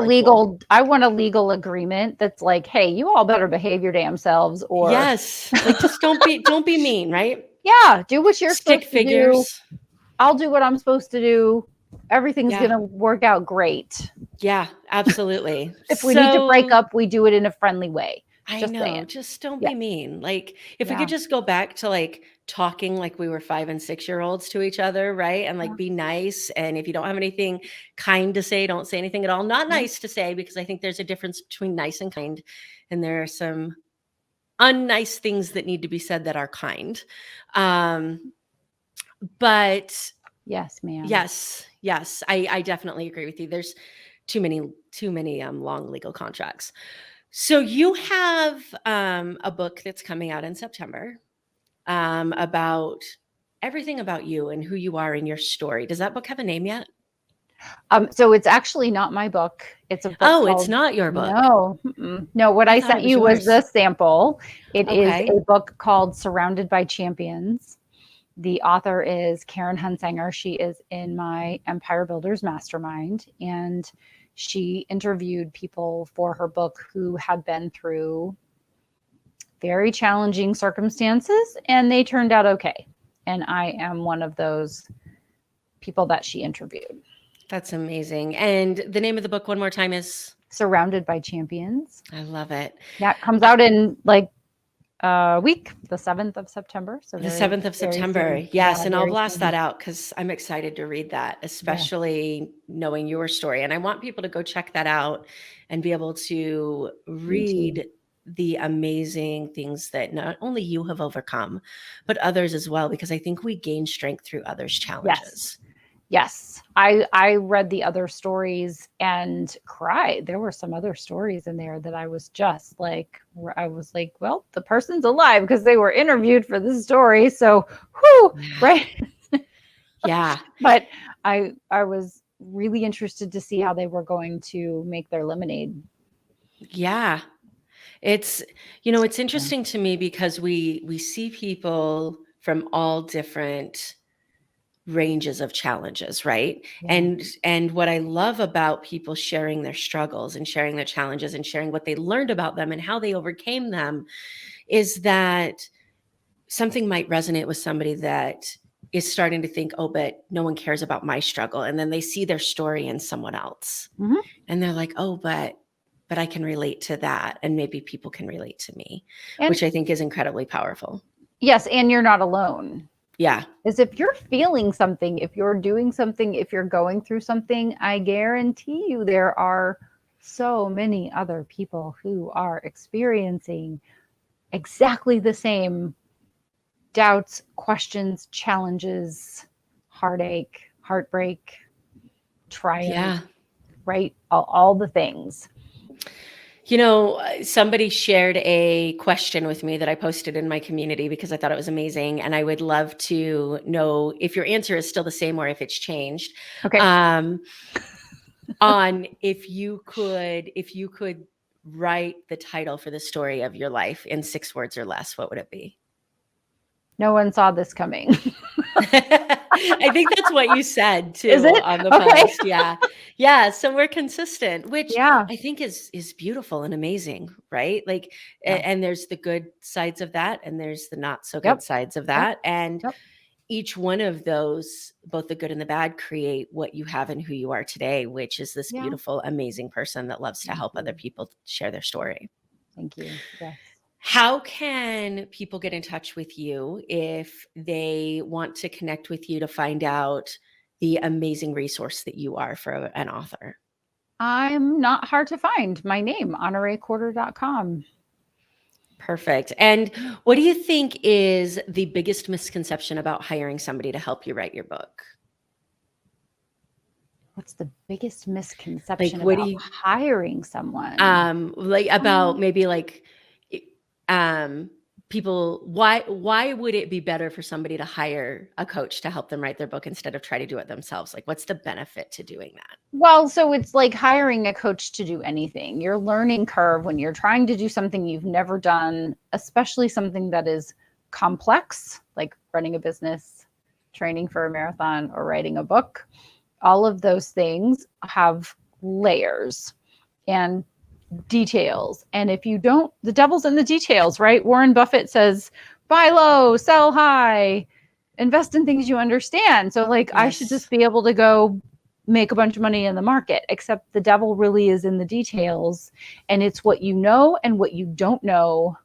Speaker 3: I want a legal agreement that's like, hey, you all better behave your damn selves, or
Speaker 1: yes, like, just don't be mean, right?
Speaker 3: Yeah, do what you're
Speaker 1: Stick
Speaker 3: supposed
Speaker 1: figures.
Speaker 3: to do. I'll do what I'm supposed to do. Everything's going to work out great.
Speaker 1: Yeah, absolutely.
Speaker 3: If we need to break up, we do it in a friendly way.
Speaker 1: Just saying. Just don't be mean. Like, if we could just go back to, like, talking like we were 5 and 6 year olds to each other, right? And, like, be nice. And if you don't have anything kind to say, don't say anything at all. Not nice to say, because I think there's a difference between nice and kind. And there are some unnice things that need to be said that are kind. But
Speaker 3: yes, ma'am.
Speaker 1: Yes. I definitely agree with you. There's too many long legal contracts. So you have a book that's coming out in September about everything about you and who you are and your story. Does that book have a name yet?
Speaker 3: So it's actually not my book. It's a book.
Speaker 1: Oh, it's not your book.
Speaker 3: No. No, what I sent you was the sample. It is a book called Surrounded by Champions. The author is Karen Hunsanger. She is in my Empire Builders Mastermind, and she interviewed people for her book who had been through very challenging circumstances, and they turned out okay. And I am one of those people that she interviewed.
Speaker 1: That's amazing. And the name of the book one more time is?
Speaker 3: Surrounded by Champions.
Speaker 1: I love it.
Speaker 3: Yeah, it comes out in like a week, the 7th of September. So
Speaker 1: the 7th of September.
Speaker 3: Soon.
Speaker 1: Yes.
Speaker 3: Yeah,
Speaker 1: and I'll
Speaker 3: very
Speaker 1: blast
Speaker 3: soon.
Speaker 1: that out because I'm excited to read that, especially knowing your story. And I want people to go check that out and be able to read the amazing things that not only you have overcome, but others as well, because I think we gain strength through others' challenges.
Speaker 3: Yes. I read the other stories and cried. There were some other stories in there that I was just like, well, the person's alive because they were interviewed for this story. So, whew, right.
Speaker 1: Yeah.
Speaker 3: But I was really interested to see how they were going to make their lemonade.
Speaker 1: Yeah. It's, it's interesting to me because we see people from all different ranges of challenges, right? Yeah. And what I love about people sharing their struggles and sharing their challenges and sharing what they learned about them and how they overcame them is that something might resonate with somebody that is starting to think, oh, but no one cares about my struggle. And then they see their story in someone else. Mm-hmm. And they're like, oh, but I can relate to that. And maybe people can relate to me, which I think is incredibly powerful.
Speaker 3: Yes. And you're not alone.
Speaker 1: Yeah.
Speaker 3: Is if you're feeling something, if you're doing something, if you're going through something, I guarantee you there are so many other people who are experiencing exactly the same doubts, questions, challenges, heartache, heartbreak, triumph, right? All the things.
Speaker 1: Somebody shared a question with me that I posted in my community because I thought it was amazing. And I would love to know if your answer is still the same or if it's changed.
Speaker 3: Okay.
Speaker 1: On if you could write the title for the story of your life in 6 words or less, what would it be?
Speaker 3: No one saw this coming.
Speaker 1: I think that's what you said too on the post. Yeah. Yeah. So we're consistent, which I think is beautiful and amazing, right? Like, and there's the good sides of that and there's the not so good sides of that. And each one of those, both the good and the bad, create what you have and who you are today, which is this beautiful, amazing person that loves to help other people share their story.
Speaker 3: Thank you. Yes.
Speaker 1: How can people get in touch with you if they want to connect with you to find out the amazing resource that you are for an author?
Speaker 3: I'm not hard to find. My name, honoreecorder.com.
Speaker 1: Perfect. And what do you think is the biggest misconception about hiring somebody to help you write your book?
Speaker 3: What's the biggest misconception about hiring someone?
Speaker 1: People, why would it be better for somebody to hire a coach to help them write their book instead of try to do it themselves? Like, what's the benefit to doing that?
Speaker 3: Well, so it's like hiring a coach to do anything. Your learning curve when you're trying to do something you've never done, especially something that is complex, like running a business, training for a marathon, or writing a book, all of those things have layers and details. And if you don't, the devil's in the details, right? Warren Buffett says, buy low, sell high, invest in things you understand. So I should just be able to go make a bunch of money in the market, except the devil really is in the details. And it's what you know and what you don't know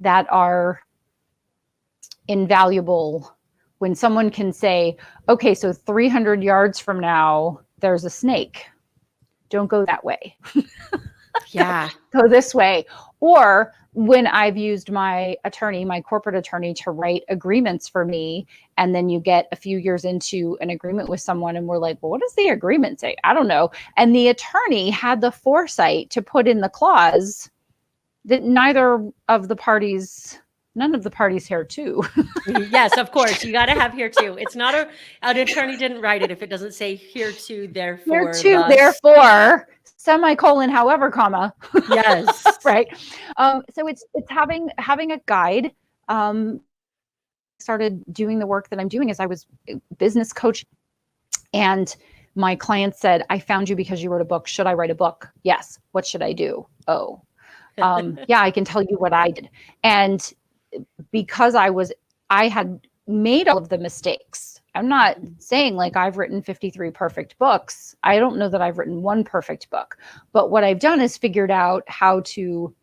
Speaker 3: that are invaluable. When someone can say, okay, so 300 yards from now, there's a snake. Don't go that way.
Speaker 1: Yeah.
Speaker 3: Go this way. Or when I've used my attorney, my corporate attorney, to write agreements for me, and then you get a few years into an agreement with someone and we're like, well, what does the agreement say? I don't know. And the attorney had the foresight to put in the clause that none of the parties here too.
Speaker 1: Yes, of course. You got to have here too. It's not an attorney didn't write it if it doesn't say here to, therefore.
Speaker 3: Here to, therefore, semicolon, however, comma.
Speaker 1: Yes.
Speaker 3: Right. So it's having a guide. Started doing the work that I'm doing as I was a business coach, and my client said, I found you because you wrote a book. Should I write a book? Yes. What should I do? Oh, yeah, I can tell you what I did. And because I had made all of the mistakes. I'm not saying like I've written 53 perfect books. I don't know that I've written one perfect book, but what I've done is figured out how to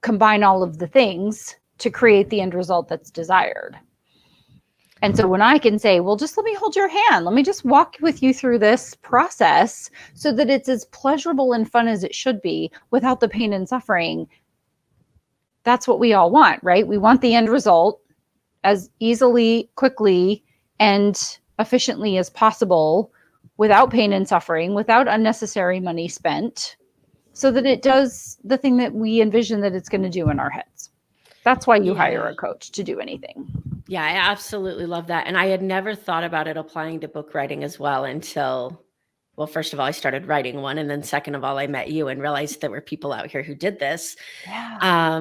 Speaker 3: combine all of the things to create the end result that's desired. And so when I can say, well, just let me hold your hand, let me just walk with you through this process so that it's as pleasurable and fun as it should be without the pain and suffering. That's what we all want, right? We want the end result as easily, quickly, and efficiently as possible without pain and suffering, without unnecessary money spent, so that it does the thing that we envision that it's going to do in our heads. That's why you hire a coach to do anything.
Speaker 1: Yeah, I absolutely love that. And I had never thought about it applying to book writing as well until, well, first of all, I started writing one. And then second of all, I met you and realized there were people out here who did this.
Speaker 3: Yeah.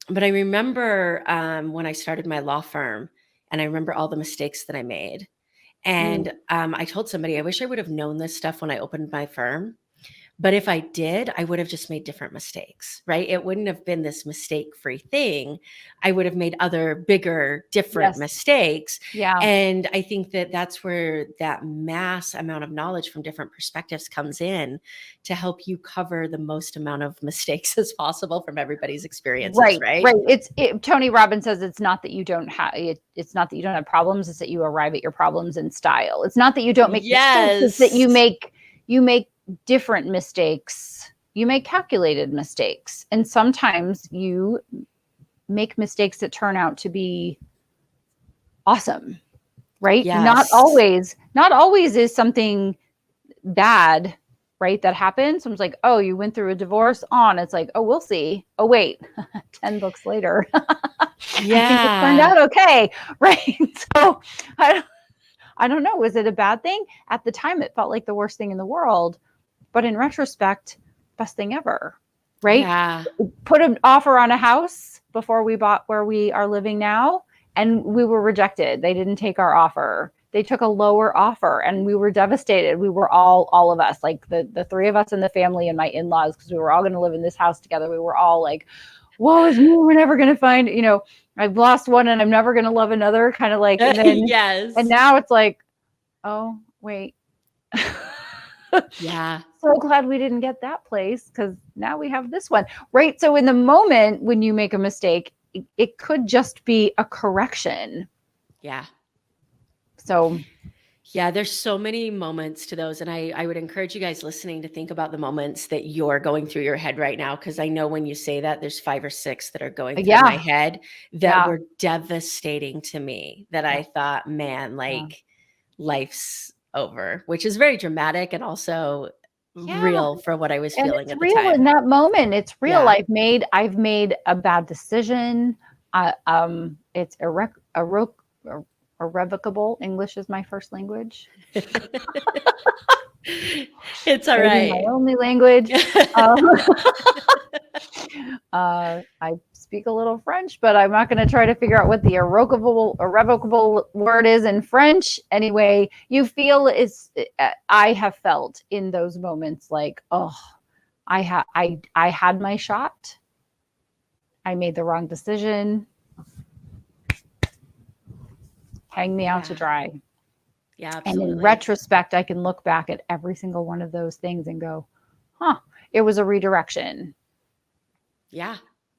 Speaker 1: But I remember when I started my law firm, and I remember all the mistakes that I made. And I told somebody, I wish I would have known this stuff when I opened my firm. But if I did, I would have just made different mistakes, right? It wouldn't have been this mistake-free thing. I would have made other bigger, different mistakes.
Speaker 3: Yeah.
Speaker 1: And I think that that's where that mass amount of knowledge from different perspectives comes in to help you cover the most amount of mistakes as possible from everybody's experiences, right?
Speaker 3: Right. Tony Robbins says it's not that you don't have it's not that you don't have problems, it's that you arrive at your problems in style. It's not that you don't make mistakes, it's that you make different mistakes. You make calculated mistakes. And sometimes you make mistakes that turn out to be awesome, right?
Speaker 1: Yes.
Speaker 3: Not always is something bad, right? That happens. Someone's like, oh, you went through a divorce on. It's like, oh, we'll see. Oh, wait, 10 books later.
Speaker 1: Yeah.
Speaker 3: I think it turned out okay. Right. So I don't know. Was it a bad thing? At the time, it felt like the worst thing in the world. But in retrospect, best thing ever, right?
Speaker 1: Yeah.
Speaker 3: Put an offer on a house before we bought where we are living now, and we were rejected. They didn't take our offer. They took a lower offer, and we were devastated. We were all of us, like the three of us in the family and my in-laws, because we were all going to live in this house together. We were all like, woe is me, we're never going to find, I've lost one and I'm never going to love another, kind of like, and then,
Speaker 1: yes.
Speaker 3: And now it's like, oh, wait.
Speaker 1: Yeah.
Speaker 3: So glad we didn't get that place, because now we have this one, right? So in the moment when you make a mistake, it could just be a correction.
Speaker 1: Yeah.
Speaker 3: So
Speaker 1: yeah, there's so many moments to those. And I would encourage you guys listening to think about the moments that you're going through your head right now. Because I know when you say that, there's 5 or 6 that are going through my head that were devastating to me, that I thought, man, like life's over, which is very dramatic and also real for what I was feeling at the time.
Speaker 3: It's real in that moment. It's real. Yeah. I've made a bad decision. It's irrevocable. English is my first language.
Speaker 1: It's all right.
Speaker 3: My only language. I speak a little French, but I'm not going to try to figure out what the irrevocable word is in French. Anyway, you feel I have felt in those moments like, oh, I had my shot. I made the wrong decision. Hang me out to dry.
Speaker 1: Yeah, absolutely.
Speaker 3: And in retrospect, I can look back at every single one of those things and go, it was a redirection.
Speaker 1: Yeah.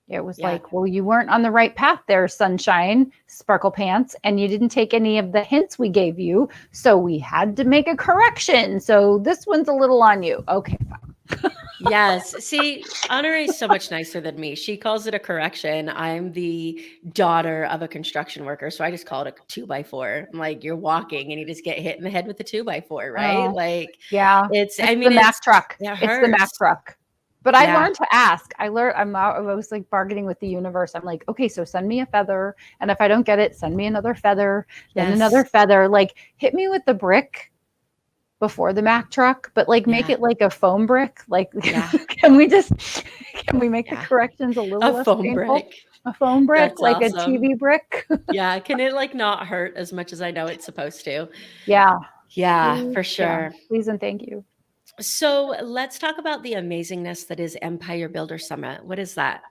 Speaker 3: It was like, well, you weren't on the right path there, sunshine, sparkle pants, and you didn't take any of the hints we gave you. So we had to make a correction. So this one's a little on you. Okay, fine.
Speaker 1: Yes. See, Honorée is so much nicer than me. She calls it a correction. I'm the daughter of a construction worker, so I just call it a 2x4. I'm like, you're walking and you just get hit in the head with a 2x4, right? It's the Mack
Speaker 3: truck. It's the Mack truck. But I learned to ask. I was like bargaining with the universe. I'm like, okay, so send me a feather. And if I don't get it, send me another feather, then another feather. Like, hit me with the brick before the Mack truck, but like make it like a foam brick. Like, can we make the corrections a little less painful? Brick. A foam brick, that's like awesome. A TV brick.
Speaker 1: Yeah. Can it like not hurt as much as I know it's supposed to?
Speaker 3: Yeah.
Speaker 1: Yeah, for sure.
Speaker 3: Yeah. Please and thank you.
Speaker 1: So let's talk about the amazingness that is Empire Builder Summit. What is that?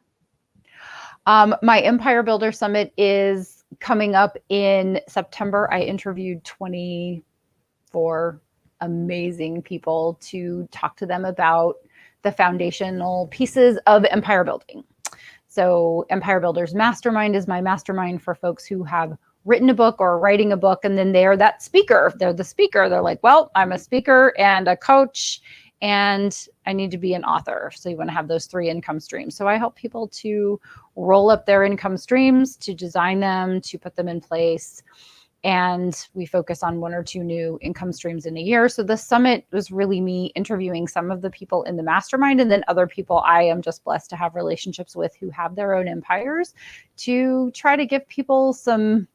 Speaker 3: My Empire Builder Summit is coming up in September, I interviewed 24 amazing people to talk to them about the foundational pieces of empire building. So Empire Builders Mastermind is my mastermind for folks who have written a book or writing a book, and then they're that speaker. They're the speaker. They're like, well, I'm a speaker and a coach, and I need to be an author. So you want to have those 3 income streams. So I help people to roll up their income streams, to design them, to put them in place. And we focus on 1 or 2 new income streams in a year. So the summit was really me interviewing some of the people in the mastermind, and then other people I am just blessed to have relationships with who have their own empires, to try to give people some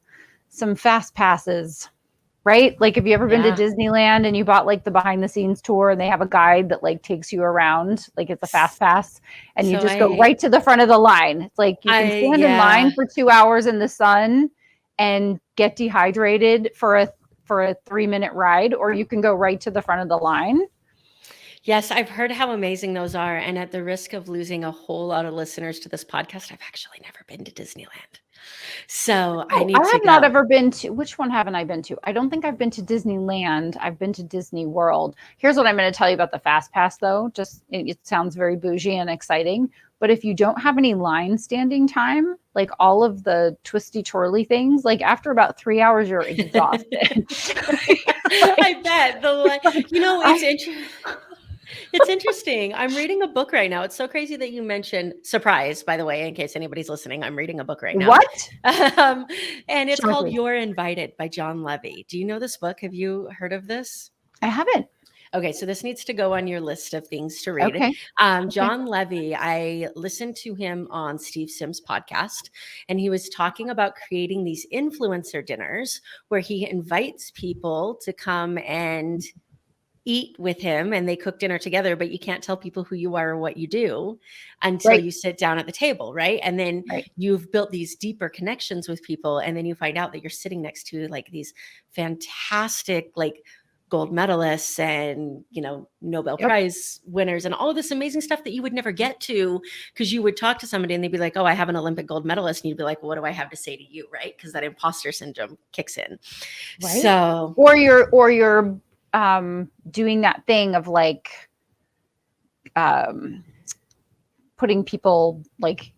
Speaker 3: fast passes, right? Like, have you ever been to Disneyland and you bought like the behind the scenes tour, and they have a guide that like takes you around, like it's a fast pass, and you just go right to the front of the line. It's like you can stand in line for 2 hours in the sun and get dehydrated for a 3-minute ride, or you can go right to the front of the line.
Speaker 1: Yes, I've heard how amazing those are. And at the risk of losing a whole lot of listeners to this podcast, I've actually never been to Disneyland. So I have
Speaker 3: not ever been to, which one haven't I been to? I don't think I've been to Disneyland. I've been to Disney World. Here's what I'm going to tell you about the Fast Pass, though. Just, it sounds very bougie and exciting. But if you don't have any line standing time, like all of the twisty twirly things, like after about 3 hours, you're exhausted.
Speaker 1: I bet. It's interesting. It's interesting. I'm reading a book right now. It's so crazy that you mentioned, surprise, by the way, in case anybody's listening, I'm reading a book right now.
Speaker 3: What?
Speaker 1: And it's called You're Invited by John Levy. Do you know this book? Have you heard of this?
Speaker 3: I haven't.
Speaker 1: Okay, so this needs to go on your list of things to read.
Speaker 3: Okay.
Speaker 1: John Levy, I listened to him on Steve Sims' podcast, and he was talking about creating these influencer dinners where he invites people to come and eat with him, and they cook dinner together, but you can't tell people who you are or what you do until you sit down at the table, right? And then you've built these deeper connections with people, and then you find out that you're sitting next to like these fantastic like gold medalists and, Nobel Prize winners and all of this amazing stuff that you would never get to, because you would talk to somebody and they'd be like, oh, I have an Olympic gold medalist. And you'd be like, well, what do I have to say to you? Right. Because that imposter syndrome kicks in. Right. So,
Speaker 3: or you're doing that thing of like, putting people like,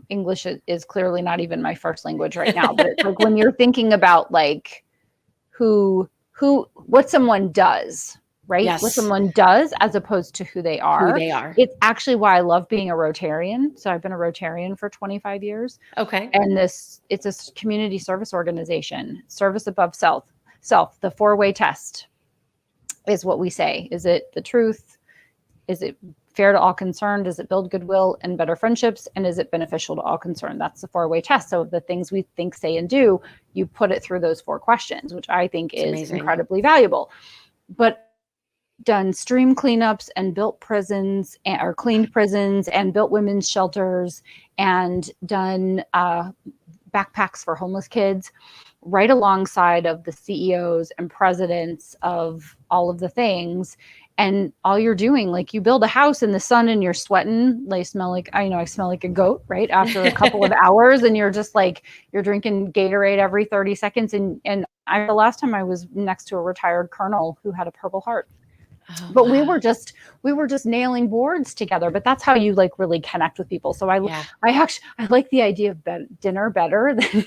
Speaker 3: English is clearly not even my first language right now, but it's like when you're thinking about like what someone does, right? Yes. What someone does as opposed to who they are. It's actually why I love being a Rotarian. So I've been a Rotarian for 25 years.
Speaker 1: Okay.
Speaker 3: And it's a community service organization, service above self, the 4-way test is what we say. Is it the truth? Is it fair to all concerned? Does it build goodwill and better friendships? And is it beneficial to all concerned? That's the 4-way test. So the things we think, say, and do, you put it through those 4 questions, which I think is incredibly valuable. But done stream cleanups and built prisons or cleaned prisons and built women's shelters and done backpacks for homeless kids right alongside of the CEOs and presidents of all of the things. And all you're doing, like you build a house in the sun and you're sweating, I smell like a goat, right? After a couple of hours, and you're just like, you're drinking Gatorade every 30 seconds. And the last time I was next to a retired colonel who had a Purple Heart. Oh, but wow. we were just nailing boards together, but that's how you like really connect with people. So I like the idea of dinner better than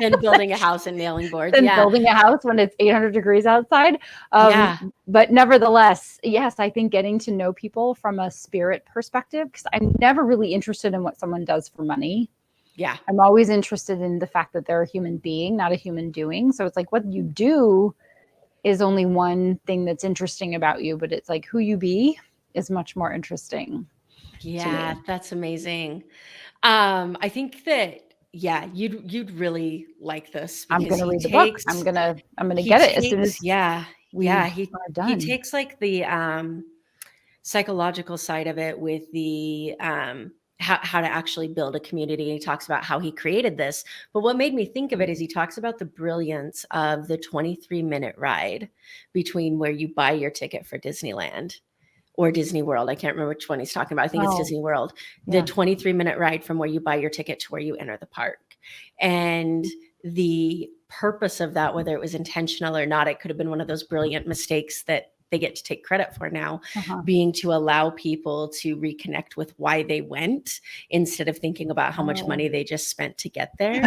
Speaker 1: than building a house and nailing boards.
Speaker 3: Building a house when it's 800 degrees outside. But nevertheless, yes, I think getting to know people from a spirit perspective, because I'm never really interested in what someone does for money.
Speaker 1: Yeah.
Speaker 3: I'm always interested in the fact that they're a human being, not a human doing. So it's like what you do is only one thing that's interesting about you, but it's like who you be is much more interesting.
Speaker 1: Yeah, that's amazing. I think that, you'd really like this.
Speaker 3: I'm going to read the book. I'm going to get it as soon as
Speaker 1: he takes like the psychological side of it with the how to actually build a community. He talks about how he created this. But what made me think of it is he talks about the brilliance of the 23-minute ride between where you buy your ticket for Disneyland or Disney World. I can't remember which one he's talking about. I think it's Disney World. The 23-minute ride from where you buy your ticket to where you enter the park. And the purpose of that, whether it was intentional or not, it could have been one of those brilliant mistakes that they get to take credit for now, being to allow people to reconnect with why they went instead of thinking about how much money they just spent to get there.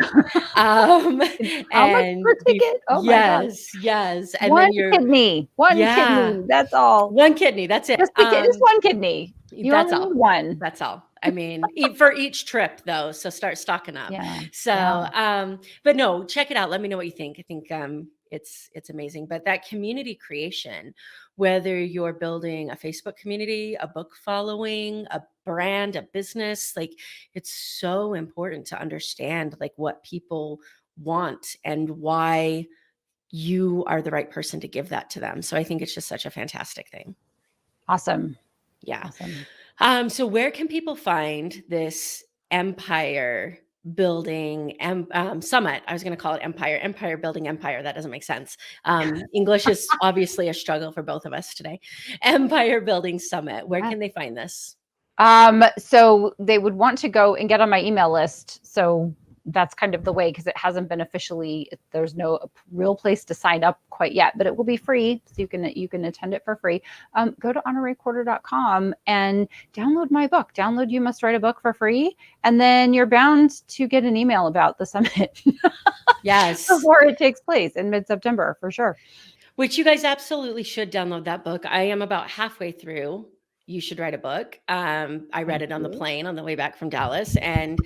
Speaker 3: How much per ticket? Oh my gosh.
Speaker 1: Yes. And
Speaker 3: one
Speaker 1: then you're
Speaker 3: kidney. That's all.
Speaker 1: One kidney. That's it.
Speaker 3: Just one kidney. You
Speaker 1: That's
Speaker 3: only
Speaker 1: all.
Speaker 3: need one.
Speaker 1: That's all. I mean, for each trip though. So start stocking up.
Speaker 3: Yeah.
Speaker 1: So, but no, check it out. Let me know what you think. I think, it's amazing. But that community creation, whether you're building a Facebook community, a book following, a brand, a business, like it's so important to understand like what people want and why you are the right person to give that to them. So I think it's just such a fantastic thing.
Speaker 3: Awesome.
Speaker 1: Yeah.
Speaker 3: Awesome.
Speaker 1: So where can people find this empire building summit? I was going to call it empire building empire. That doesn't make sense. English is obviously a struggle for both of us today. Empire building summit. Where can they find this?
Speaker 3: So they would want to go and get on my email list. So that's kind of the way, because it hasn't been officially, there's no real place to sign up quite yet, but it will be free. So you can attend it for free. Go to honoreecorder.com and download my book. Download You Must Write a Book for free. And then you're bound to get an email about the summit.
Speaker 1: Yes.
Speaker 3: Before it takes place in mid-September, for sure.
Speaker 1: Which you guys absolutely should download that book. I am about halfway through You Should Write a Book. I read it on the plane on the way back from Dallas, and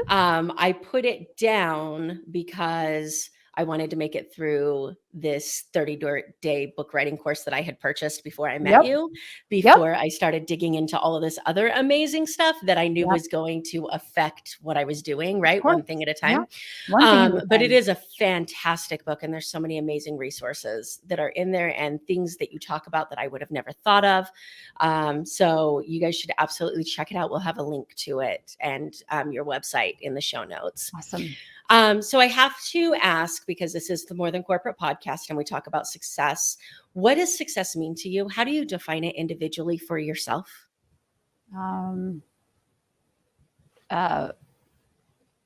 Speaker 1: I put it down because I wanted to make it through this 30-day book writing course that I had purchased before I met you, before I started digging into all of this other amazing stuff that I knew was going to affect what I was doing, right? One thing at a time. But it is a fantastic book, and there's so many amazing resources that are in there and things that you talk about that I would have never thought of. So you guys should absolutely check it out. We'll have a link to it and your website in the show notes.
Speaker 3: Awesome.
Speaker 1: So I have to ask, because this is the More Than Corporate podcast and we talk about success. What does success mean to you? How do you define it individually for yourself?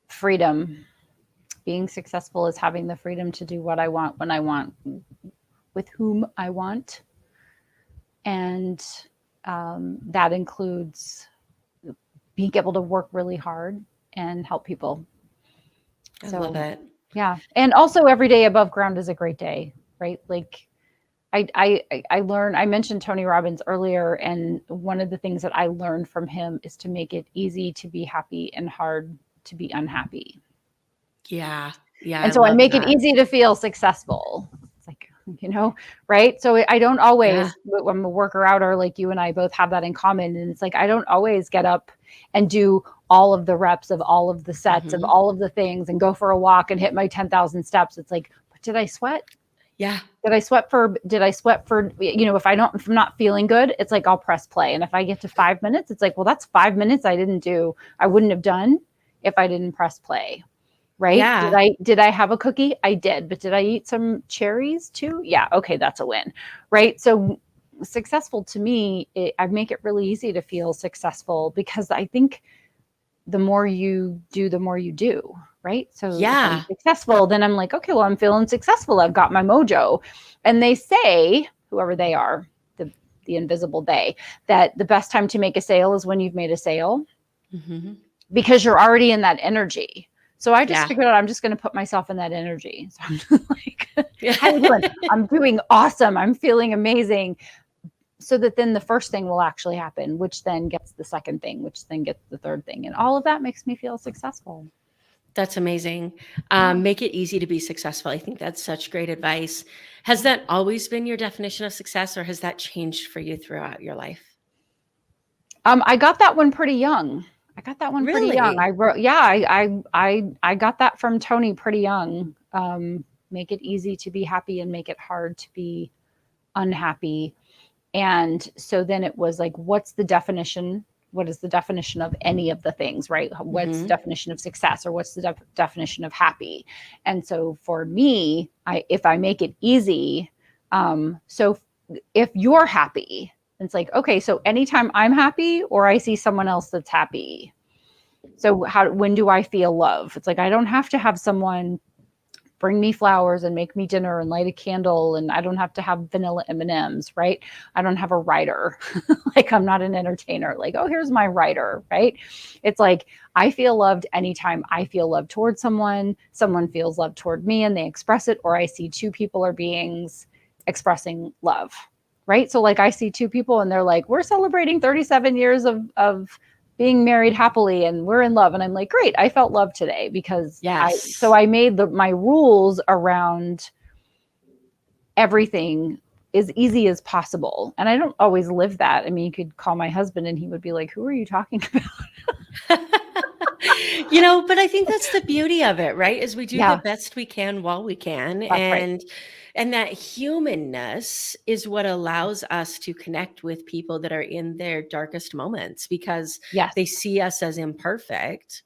Speaker 3: Freedom. Being successful is having the freedom to do what I want, when I want, with whom I want. And that includes being able to work really hard and help people.
Speaker 1: I love it.
Speaker 3: Yeah. And also every day above ground is a great day, right? Like I learned, I mentioned Tony Robbins earlier, and one of the things that I learned from him is to make it easy to be happy and hard to be unhappy.
Speaker 1: Yeah. Yeah.
Speaker 3: And so I make it easy to feel successful. It's like, right? So I don't always, I'm a worker outer, like you and I both have that in common. And it's like, I don't always get up and do all of the reps of all of the sets of all of the things and go for a walk and hit my 10,000 steps. It's like, but did I sweat?
Speaker 1: Yeah.
Speaker 3: Did I sweat for, if I'm not feeling good, it's like, I'll press play. And if I get to 5 minutes, it's like, well, that's 5 minutes I wouldn't have done if I didn't press play. Right? Yeah. Did I have a cookie? I did. But did I eat some cherries too? Yeah. Okay. That's a win. Right. So successful to me, I make it really easy to feel successful, because I think the more you do, the more you do. Right. So if I'm successful, then I'm like, okay, well, I'm feeling successful. I've got my mojo. And they say, whoever they are, the invisible they, that the best time to make a sale is when you've made a sale, because you're already in that energy. So I just figured out I'm just going to put myself in that energy. So I'm just like, how you doing? I'm doing awesome. I'm feeling amazing. So that then the first thing will actually happen, which then gets the second thing, which then gets the third thing. And all of that makes me feel successful.
Speaker 1: That's amazing. Make it easy to be successful. I think that's such great advice. Has that always been your definition of success, or has that changed for you throughout your life?
Speaker 3: I got that one pretty young. Pretty young. I wrote, I got that from Tony pretty young. Make it easy to be happy and make it hard to be unhappy. And so then it was like, what's the definition? What is the definition of any of the things, right? What's the definition of success, or what's the definition of happy? And so for me, if I make it easy, so if you're happy, it's like, okay, so anytime I'm happy or I see someone else that's happy, So when do I feel love? It's like, I don't have to have someone bring me flowers and make me dinner and light a candle, and I don't have to have vanilla M&Ms, right? I don't have a writer. Like, I'm not an entertainer. Like, oh, here's my writer, right? It's like, I feel loved anytime I feel love towards someone feels love toward me and they express it, or I see two people or beings expressing love, right? So like, I see two people and they're like, we're celebrating 37 years of being married happily and we're in love. And I'm like, great, I felt love today because
Speaker 1: Yes.
Speaker 3: I made my rules around everything as easy as possible. And I don't always live that. I mean, you could call my husband and he would be like, who are you talking about?
Speaker 1: But I think that's the beauty of it, right? Is we do
Speaker 3: Yeah.
Speaker 1: the best we can while we can.
Speaker 3: That's right.
Speaker 1: And that humanness is what allows us to connect with people that are in their darkest moments, because
Speaker 3: Yes.
Speaker 1: they see us as imperfect.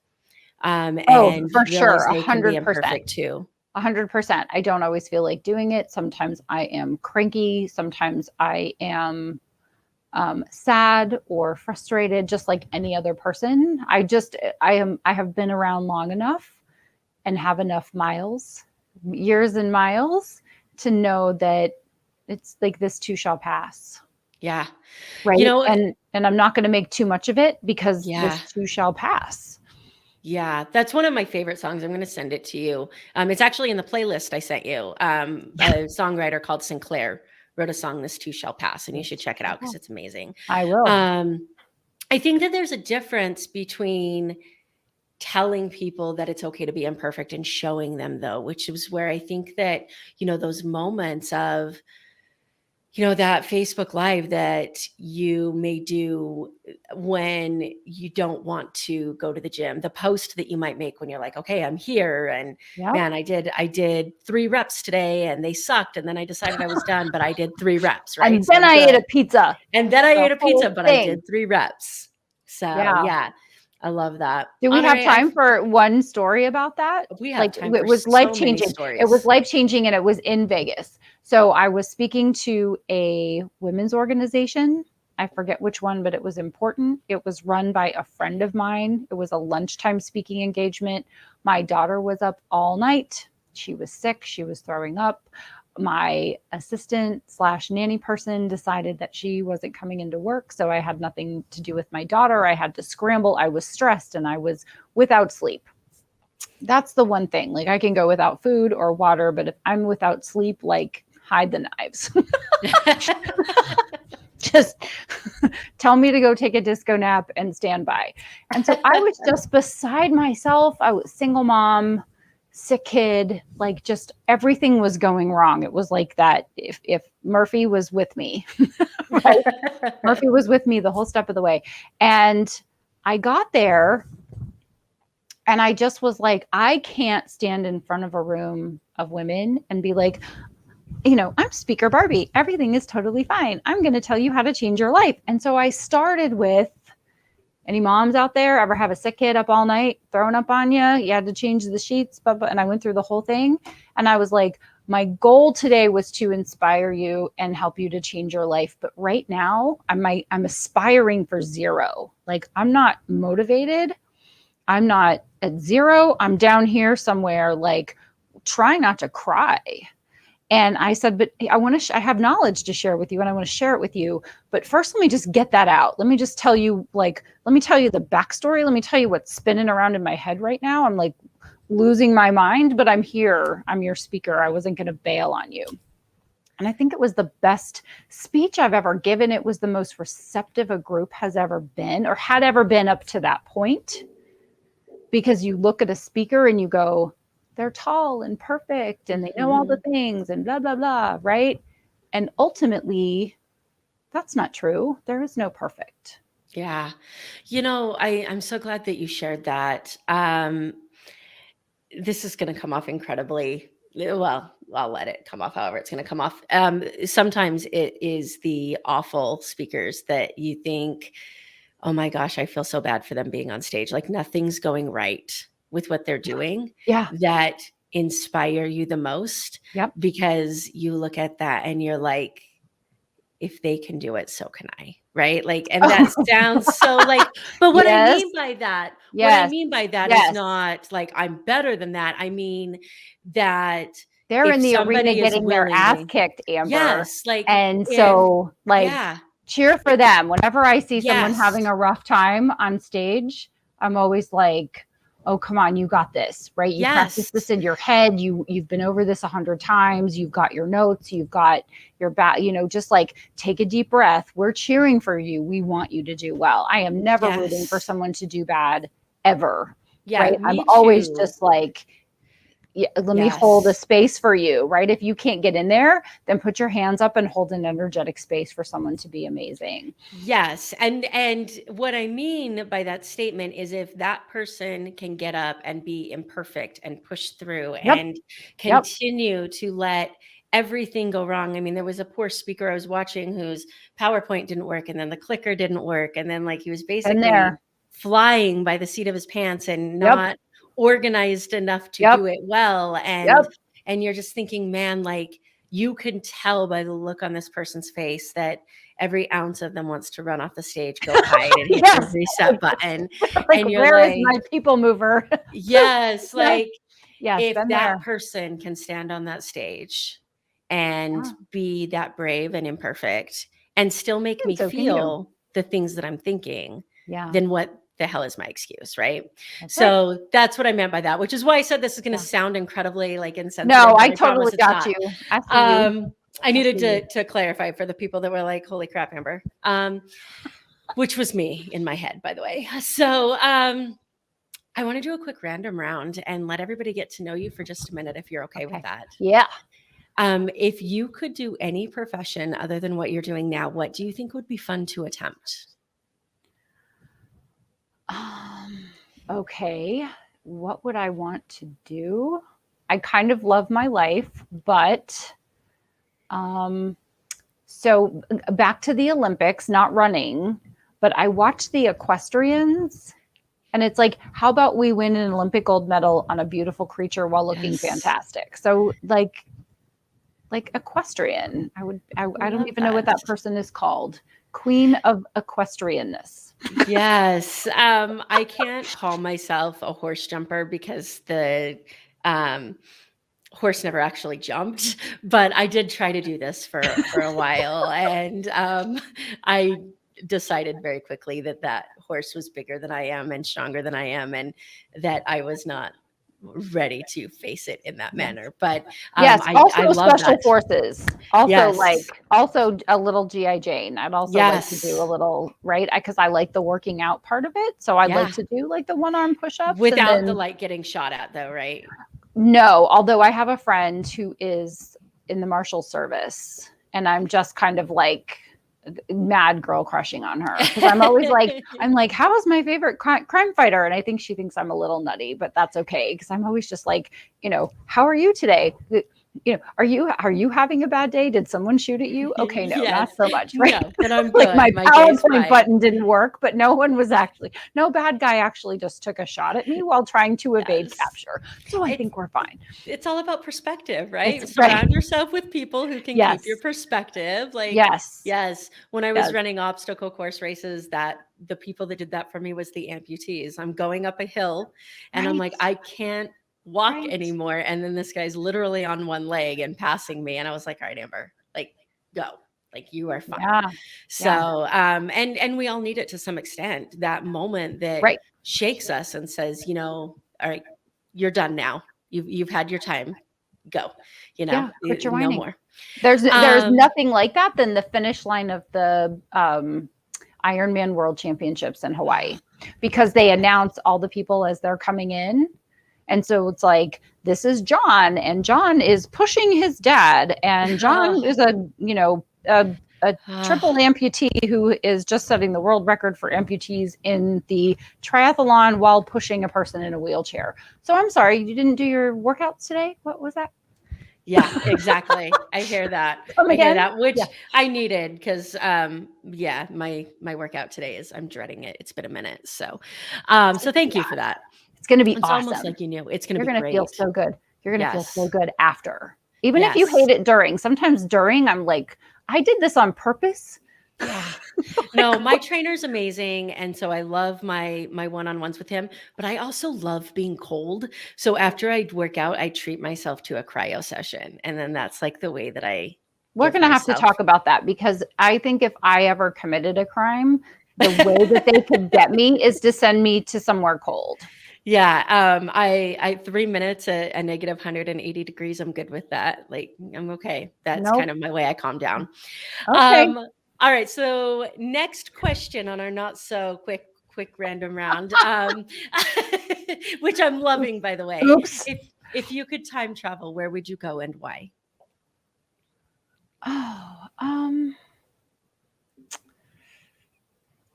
Speaker 3: Oh,
Speaker 1: And
Speaker 3: for
Speaker 1: realize
Speaker 3: sure.
Speaker 1: they can be
Speaker 3: 100%.
Speaker 1: imperfect too.
Speaker 3: 100%. I don't always feel like doing it. Sometimes I am cranky. Sometimes I am sad or frustrated, just like any other person. I have been around long enough and have enough years and miles to know that it's like, this too shall pass.
Speaker 1: Yeah.
Speaker 3: Right. And I'm not going to make too much of it, because this too shall pass.
Speaker 1: Yeah, that's one of my favorite songs. I'm going to send it to you. It's actually in the playlist I sent you. A songwriter called Sinclair wrote a song, This Too Shall Pass, and you should check it out because it's amazing.
Speaker 3: I will.
Speaker 1: I think that there's a difference between telling people that it's okay to be imperfect and showing them, though, which is where I think that, those moments of, that Facebook Live that you may do when you don't want to go to the gym, the post that you might make when you're like, okay, I'm here. And man, I did 3 reps today and they sucked. And then I decided I was done, but I did 3 reps, right?
Speaker 3: And then I ate a pizza.
Speaker 1: And then I ate a pizza, but I did 3 reps. So yeah, I love that.
Speaker 3: Do we have time for one story about that?
Speaker 1: We have time
Speaker 3: it
Speaker 1: for
Speaker 3: was
Speaker 1: so
Speaker 3: life-changing.
Speaker 1: many stories.
Speaker 3: It was life-changing, and it was in Vegas. So I was speaking to a women's organization. I forget which one, but it was important. It was run by a friend of mine. It was a lunchtime speaking engagement. My daughter was up all night. She was sick. She was throwing up. My assistant / nanny person decided that she wasn't coming into work. So I had nothing to do with my daughter. I had to scramble. I was stressed and I was without sleep. That's the one thing. Like, I can go without food or water, but if I'm without sleep, like, hide the knives. Just tell me to go take a disco nap and stand by. And so I was just beside myself. I was single mom, sick kid, like, just everything was going wrong. It was like that. If Murphy was with me, right? Murphy was with me the whole step of the way. And I got there and I just was like, I can't stand in front of a room of women and be like, I'm Speaker Barbie. Everything is totally fine. I'm going to tell you how to change your life. And so I started with, any moms out there ever have a sick kid up all night throwing up on you? You had to change the sheets, and I went through the whole thing. And I was like, my goal today was to inspire you and help you to change your life. But right now I'm aspiring for 0. Like, I'm not motivated. I'm not at 0. I'm down here somewhere, like, trying not to cry. And I said, but I have knowledge to share with you, and I want to share it with you. But first, let me just get that out. Let me just tell you, let me tell you the backstory. Let me tell you what's spinning around in my head right now. I'm like losing my mind, but I'm here. I'm your speaker. I wasn't going to bail on you. And I think it was the best speech I've ever given. It was the most receptive a group has ever been, or had ever been up to that point. Because you look at a speaker and you go, they're tall and perfect and they know all the things and blah, blah, blah, right? And ultimately, that's not true. There is no perfect.
Speaker 1: Yeah. I'm so glad that you shared that. This is going to come off incredibly well. I'll let it come off however it's going to come off. Sometimes it is the awful speakers that you think, oh my gosh, I feel so bad for them being on stage. Like, nothing's going right with what they're doing.
Speaker 3: Yeah.
Speaker 1: That inspire you the most.
Speaker 3: Yep.
Speaker 1: Because you look at that and you're like, if they can do it, so can I. Right. Like, and that sounds so like, but what I
Speaker 3: Yes.
Speaker 1: mean by that,
Speaker 3: Yes.
Speaker 1: is
Speaker 3: Yes.
Speaker 1: not like I'm better than that. I mean that
Speaker 3: they're
Speaker 1: if
Speaker 3: in the arena
Speaker 1: somebody is
Speaker 3: getting their ass
Speaker 1: willingly,
Speaker 3: kicked, Amber.
Speaker 1: yes, like,
Speaker 3: And so like,
Speaker 1: yeah,
Speaker 3: cheer for them. Whenever I see someone
Speaker 1: yes,
Speaker 3: having a rough time on stage, I'm always like, oh, come on, you got this, right? You practice this in your head. You've been over this 100 times. You've got your notes. You've got your back, just like take a deep breath. We're cheering for you. We want you to do well. I am never rooting for someone to do bad ever.
Speaker 1: Yeah,
Speaker 3: right? I'm always just like, let me hold a space for you, right? If you can't get in there, then put your hands up and hold an energetic space for someone to be amazing.
Speaker 1: Yes. And what I mean by that statement is if that person can get up and be imperfect and push through and continue to let everything go wrong. I mean, there was a poor speaker I was watching whose PowerPoint didn't work, and then the clicker didn't work. And then like he was basically flying by the seat of his pants and not organized enough to do it well. And you're just thinking, man, like you can tell by the look on this person's face that every ounce of them wants to run off the stage, go hide and hit the reset button.
Speaker 3: Like,
Speaker 1: and you're
Speaker 3: where
Speaker 1: like,
Speaker 3: is my people mover?
Speaker 1: Yes. Like if
Speaker 3: that
Speaker 1: person can stand on that stage and be that brave and imperfect and still make me feel the things that I'm thinking, then what the hell is my excuse, right? That's what I meant by that, which is why I said this is going to sound incredibly like insensitive.
Speaker 3: No, I totally got you.
Speaker 1: I needed to clarify for the people that were like, holy crap, Amber, which was me in my head, by the way. So I want to do a quick random round and let everybody get to know you for just a minute, if you're okay with that.
Speaker 3: Yeah.
Speaker 1: If you could do any profession other than what you're doing now, what do you think would be fun to attempt?
Speaker 3: Okay. What would I want to do? I kind of love my life, but so back to the Olympics, not running, but I watched the equestrians, and it's like, how about we win an Olympic gold medal on a beautiful creature while looking fantastic? So like equestrian, I don't even know what that person is called. Queen of equestrianness.
Speaker 1: Yes. I can't call myself a horse jumper because the horse never actually jumped, but I did try to do this for a while. And I decided very quickly that horse was bigger than I am and stronger than I am, and that I was not ready to face it in that manner. But
Speaker 3: also
Speaker 1: I love
Speaker 3: special
Speaker 1: that.
Speaker 3: Forces, also a little GI Jane. I'd also like to do a little, right, because I like the working out part of it, so I'd like to do like the one-arm push-ups
Speaker 1: without the light getting shot at, though, right?
Speaker 3: No, although I have a friend who is in the Marshal Service, and I'm just kind of like mad girl crushing on her, because I'm always like, how is my favorite crime fighter? And I think she thinks I'm a little nutty, but that's okay, because I'm always just like, how are you today? Are you having a bad day? Did someone shoot at you? Okay, no, not so much, right?
Speaker 1: No, but I'm good.
Speaker 3: Like my PowerPoint button didn't work, but no bad guy actually just took a shot at me while trying to evade capture. So I think we're fine.
Speaker 1: It's all about perspective, right? Surround yourself with people who can keep your perspective. Like, yes. When I was running obstacle course races, that the people that did that for me was the amputees. I'm going up a hill and I'm like, I can't walk anymore. And then this guy's literally on one leg and passing me. And I was like, all right, Amber, like, go. Like, you are fine. So, and we all need it to some extent, that moment that shakes us and says, all right, you're done now. You've had your time. Go,
Speaker 3: quit your
Speaker 1: no
Speaker 3: whining.
Speaker 1: more.
Speaker 3: There's nothing like that than the finish line of the Ironman World Championships in Hawaii, because they announce all the people as they're coming in. And so it's like, this is John, and John is pushing his dad, and John is a triple amputee who is just setting the world record for amputees in the triathlon while pushing a person in a wheelchair. So I'm sorry, you didn't do your workouts today? What was that?
Speaker 1: Yeah, exactly. I hear that. Which I needed, because my workout today I'm dreading it. It's been a minute. So thank you for that.
Speaker 3: It's going to be
Speaker 1: awesome. Almost like you knew. It's going to be great.
Speaker 3: You're going to feel so good. You're going to feel so good after. Even if you hate it during. Sometimes during, I'm like, I did this on purpose.
Speaker 1: Yeah. No, my trainer's amazing. And so I love my one-on-ones with him, but I also love being cold. So after I work out, I treat myself to a cryo session. And then that's like the way that I
Speaker 3: We're
Speaker 1: give
Speaker 3: going to have to
Speaker 1: myself.
Speaker 3: talk about that, because I think if I ever committed a crime, the way that they could get me is to send me to somewhere cold.
Speaker 1: Yeah. I 3 minutes at a negative 180 degrees. I'm good with that. Like, I'm okay. That's
Speaker 3: Nope.
Speaker 1: kind of my way I calm down.
Speaker 3: Okay.
Speaker 1: All right. So next question on our not so quick random round, which I'm loving, by the way.
Speaker 3: Oops.
Speaker 1: If you could time travel, where would you go and why?
Speaker 3: Oh,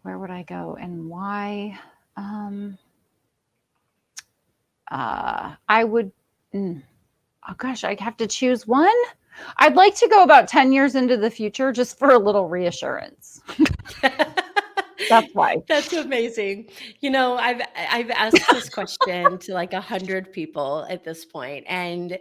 Speaker 3: where would I go and why? I would, oh gosh, I have to choose one. I'd like to go about 10 years into the future just for a little reassurance. That's why.
Speaker 1: That's amazing. You know, I've asked this question to like 100 people at this point, and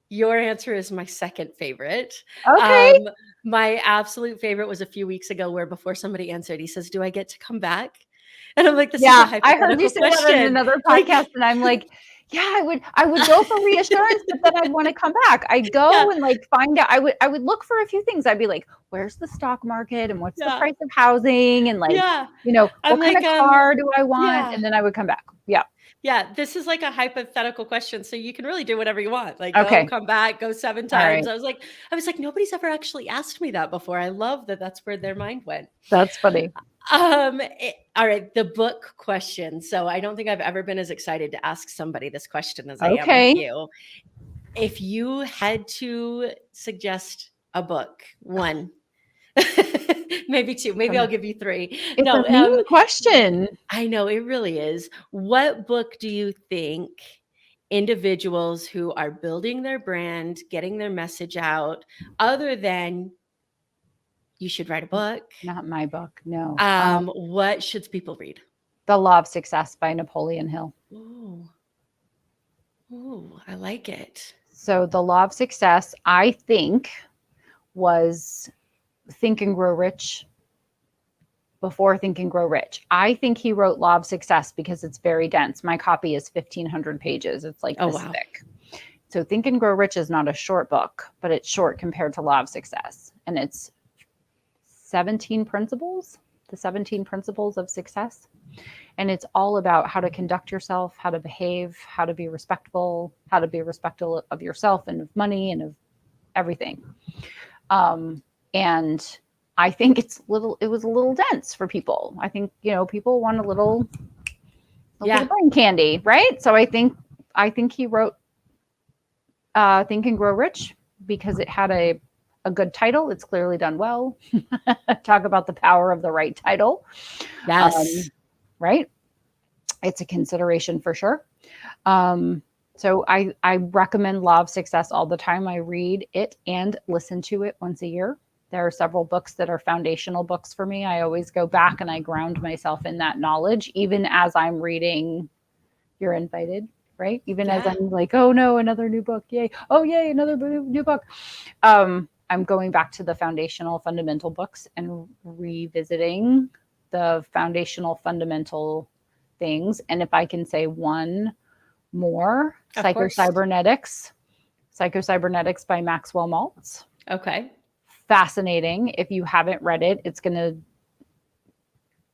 Speaker 1: your answer is my second favorite.
Speaker 3: Okay.
Speaker 1: My absolute favorite was a few weeks ago, where before somebody answered, he says, "Do I get to come back?" And I'm like, "This is a
Speaker 3: I
Speaker 1: hypothetical
Speaker 3: heard you say
Speaker 1: question."
Speaker 3: that in another podcast, and I'm like, yeah, I would go for reassurance, but then I'd want to come back. I'd go and like find out. I would look for a few things. I'd be like, where's the stock market and what's the price of housing, and like, what kind of car do I want? And then I would come back. Yeah.
Speaker 1: Yeah, this is like a hypothetical question, so you can really do whatever you want. Like, go, come back, go 7 times.
Speaker 3: Right.
Speaker 1: I was like, nobody's ever actually asked me that before. I love that. That's where their mind went.
Speaker 3: That's funny.
Speaker 1: All right, the book question. So I don't think I've ever been as excited to ask somebody this question as I am with you. If you had to suggest a book, one, maybe two, maybe I'll give you 3.
Speaker 3: It's a mean question.
Speaker 1: I know, it really is. What book do you think individuals who are building their brand, getting their message out, other than you should write a book?
Speaker 3: Not my book, no.
Speaker 1: What should people read?
Speaker 3: The Law of Success by Napoleon Hill.
Speaker 1: Ooh, I like it.
Speaker 3: So The Law of Success, I think, was Think and Grow Rich before Think and Grow Rich. I think he wrote Law of Success because it's very dense. My copy is 1,500 pages. It's like this thick. So Think and Grow Rich is not a short book, but it's short compared to Law of Success. And it's 17 principles, the 17 principles of success. And it's all about how to conduct yourself, how to behave, how to be respectful, how to be respectful of yourself and of money and of everything. And I think it was a little dense for people. I think, people want a little brain candy, right? So I think he wrote Think and Grow Rich because it had a good title. It's clearly done well. Talk about the power of the right title.
Speaker 1: Yes.
Speaker 3: Right. It's a consideration for sure. So I recommend Law of Success all the time. I read it and listen to it once a year. There are several books that are foundational books for me. I always go back and I ground myself in that knowledge, even as I'm reading You're Invited, right? Even as I'm like, oh no, another new book. Yay. Oh yay, another new book. I'm going back to the foundational fundamental books and revisiting the foundational fundamental things. And if I can say one more, Psychocybernetics by Maxwell Maltz.
Speaker 1: Okay.
Speaker 3: Fascinating. If you haven't read it,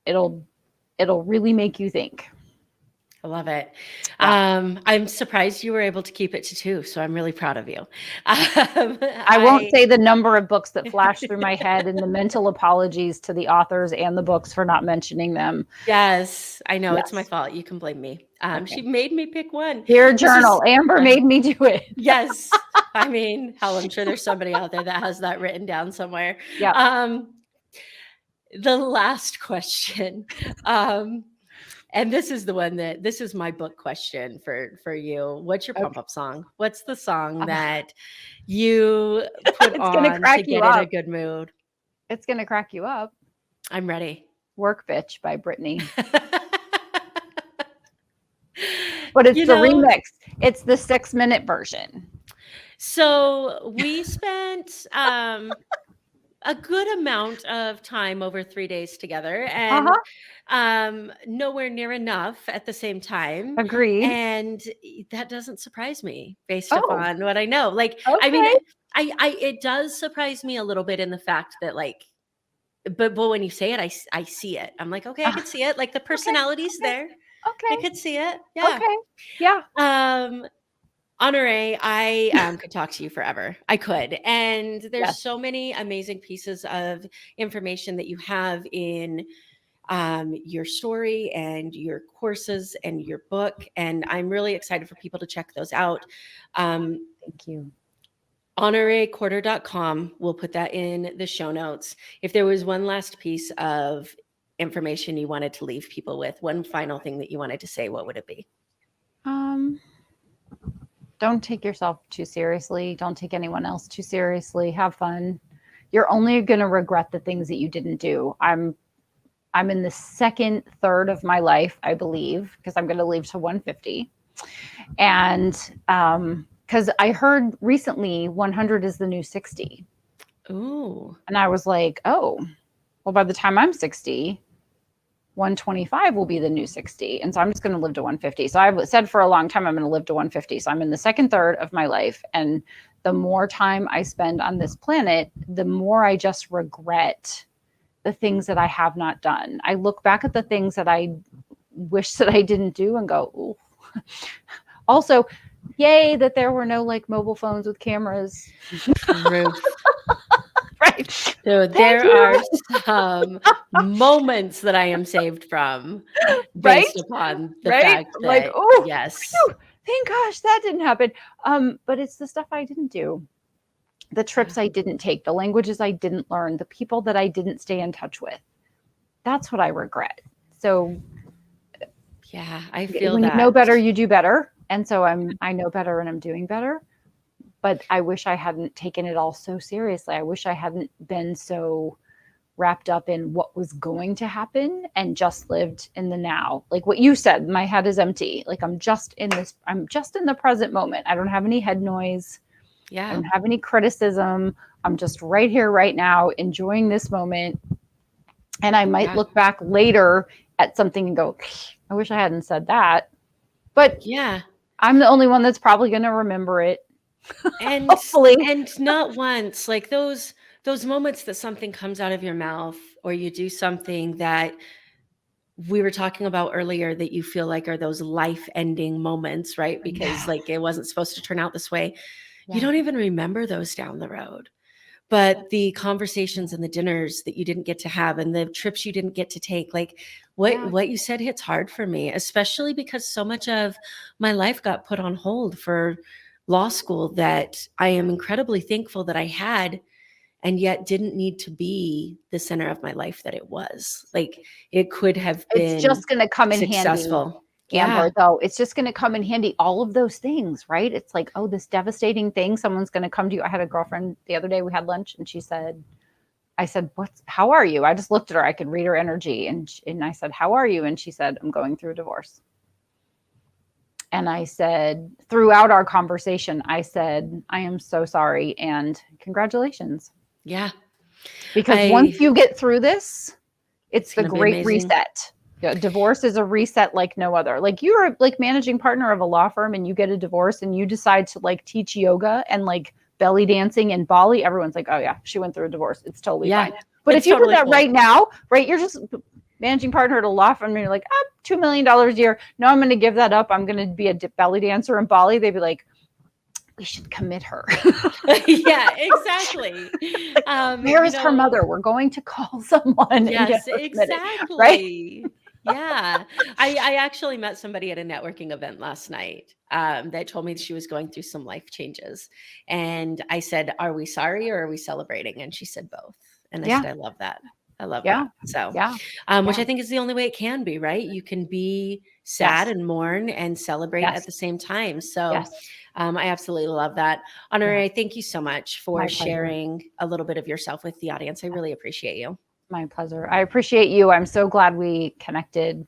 Speaker 3: it'll really make you think.
Speaker 1: I love it. I'm surprised you were able to keep it to 2, so I'm really proud of you.
Speaker 3: I won't say the number of books that flash through my head, and the mental apologies to the authors and the books for not mentioning them.
Speaker 1: Yes, I know. It's my fault. You can blame me. She made me pick one.
Speaker 3: Dear journal, Amber made me do it.
Speaker 1: Yes. I mean, hell, I'm sure there's somebody out there that has that written down somewhere.
Speaker 3: Yeah.
Speaker 1: The last question. And this is this is my book question for you. What's your pump up song? What's the song that you put on to get in a good mood?
Speaker 3: It's going to crack you up.
Speaker 1: I'm ready.
Speaker 3: Work Bitch by Britney. But it's the remix. It's the 6-minute version.
Speaker 1: So we spent a good amount of time over 3 days together, and nowhere near enough at the same time.
Speaker 3: Agreed.
Speaker 1: And that doesn't surprise me based
Speaker 3: Oh,
Speaker 1: upon what I know. Like, I mean,
Speaker 3: okay.
Speaker 1: it does surprise me a little bit in the fact that, like, but when you say it, I see it. I'm like, okay, I could see it. Like, the
Speaker 3: Okay.
Speaker 1: personality's
Speaker 3: Okay.
Speaker 1: there. I
Speaker 3: Okay.
Speaker 1: could see it. Yeah.
Speaker 3: Okay. Yeah.
Speaker 1: Honorée, I could talk to you forever. I could. And there's
Speaker 3: Yes.
Speaker 1: so many amazing pieces of information that you have in your story and your courses and your book. And I'm really excited for people to check those out.
Speaker 3: Thank you.
Speaker 1: HonoreeCorder.com. We'll put that in the show notes. If there was one last piece of information you wanted to leave people with, one final thing that you wanted to say, what would it be?
Speaker 3: Don't take yourself too seriously. Don't take anyone else too seriously. Have fun. You're only going to regret the things that you didn't do. I'm in the second third of my life, I believe, because I'm going to live to 150. And because I heard recently 100 is the new 60.
Speaker 1: Ooh.
Speaker 3: And I was like, oh, well, by the time I'm 60, 125 will be the new 60. And so I'm just going to live to 150. So I've said for a long time, I'm going to live to 150. So I'm in the second third of my life. And the more time I spend on this planet, the more I just regret the things that I have not done. I look back at the things that I wish that I didn't do and go, ooh. Also, yay that there were no like mobile phones with cameras. Right.
Speaker 1: So there are some moments that I am saved from based upon the fact that,
Speaker 3: like, oh,
Speaker 1: yes.
Speaker 3: Whew, thank gosh that didn't happen. But it's the stuff I didn't do, the trips I didn't take, the languages I didn't learn, the people that I didn't stay in touch with. That's what I regret. So
Speaker 1: yeah, I feel
Speaker 3: when
Speaker 1: that.
Speaker 3: you know better, you do better. And so I know better and I'm doing better. But I wish I hadn't taken it all so seriously. I wish I hadn't been so wrapped up in what was going to happen and just lived in the now. Like what you said, my head is empty. Like I'm just in the present moment. I don't have any head noise.
Speaker 1: Yeah.
Speaker 3: I don't have any criticism. I'm just right here, right now, enjoying this moment. And I might look back later at something and go, I wish I hadn't said that. But
Speaker 1: yeah,
Speaker 3: I'm the only one that's probably going to remember it.
Speaker 1: And
Speaker 3: hopefully.
Speaker 1: And not once, like those moments that something comes out of your mouth or you do something that we were talking about earlier that you feel like are those life-ending moments, right? Because like it wasn't supposed to turn out this way. You don't even remember those down the road. But the conversations and the dinners that you didn't get to have and the trips you didn't get to take, like what you said hits hard for me, especially because so much of my life got put on hold for law school that I am incredibly thankful that I had, and yet didn't need to be the center of my life that it was. Like it could have been.
Speaker 3: It's just going to come in
Speaker 1: successful.
Speaker 3: handy, Amber, though. It's just going to come in handy. All of those things, right? It's like, oh, this devastating thing. Someone's going to come to you. I had a girlfriend the other day. We had lunch, and she said, "I said, how are you?" I just looked at her. I could read her energy, and I said, "How are you?" And she said, "I'm going through a divorce." And I said, throughout our conversation, I said, "I am so sorry and congratulations."
Speaker 1: Yeah.
Speaker 3: Because once you get through this, it's the great reset. Yeah, divorce is a reset like no other. Like you're like managing partner of a law firm and you get a divorce and you decide to like teach yoga and like belly dancing in Bali. Everyone's like, oh yeah, she went through a divorce. It's totally fine. But if you did that right now, right, you're just managing partner at a law firm and you're like, $2 million a year. No, I'm going to give that up. I'm going to be a belly dancer in Bali. They'd be like, we should commit her.
Speaker 1: Yeah, exactly.
Speaker 3: Where is her mother? We're going to call someone.
Speaker 1: Yes, exactly.
Speaker 3: Right?
Speaker 1: Yeah. I actually met somebody at a networking event last night that told me she was going through some life changes. And I said, are we sorry or are we celebrating? And she said both. And I said, I love that. I love that. So, which I think is the only way it can be, right? You can be sad and mourn and celebrate at the same time. So I absolutely love that. Honorée, thank you so much for sharing a little bit of yourself with the audience. I really appreciate you. My
Speaker 3: pleasure. I appreciate you. I'm so glad we connected.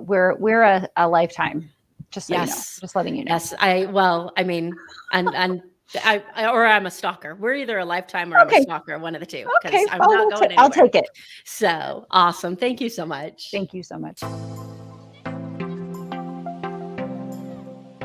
Speaker 3: We're a lifetime. Just so you know, just letting you know.
Speaker 1: Yes. I mean, and Or I'm a stalker. We're either a lifetime or I'm a stalker, one of the two.
Speaker 3: Okay,
Speaker 1: I'm not going anywhere.
Speaker 3: I'll take it.
Speaker 1: So awesome. Thank you so much.
Speaker 3: Thank you so much.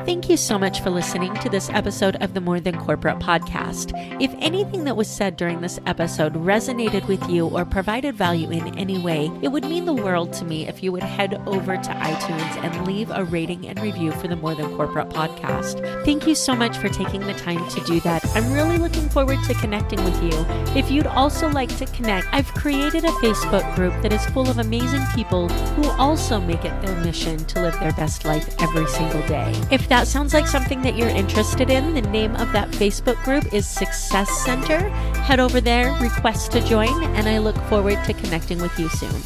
Speaker 2: Thank you so much for listening to this episode of the More Than Corporate podcast. If anything that was said during this episode resonated with you or provided value in any way, it would mean the world to me if you would head over to iTunes and leave a rating and review for the More Than Corporate podcast. Thank you so much for taking the time to do that. I'm really looking forward to connecting with you. If you'd also like to connect, I've created a Facebook group that is full of amazing people who also make it their mission to live their best life every single day. If that sounds like something that you're interested in, the name of that Facebook group is Success Center. Head over there, request to join, and I look forward to connecting with you soon.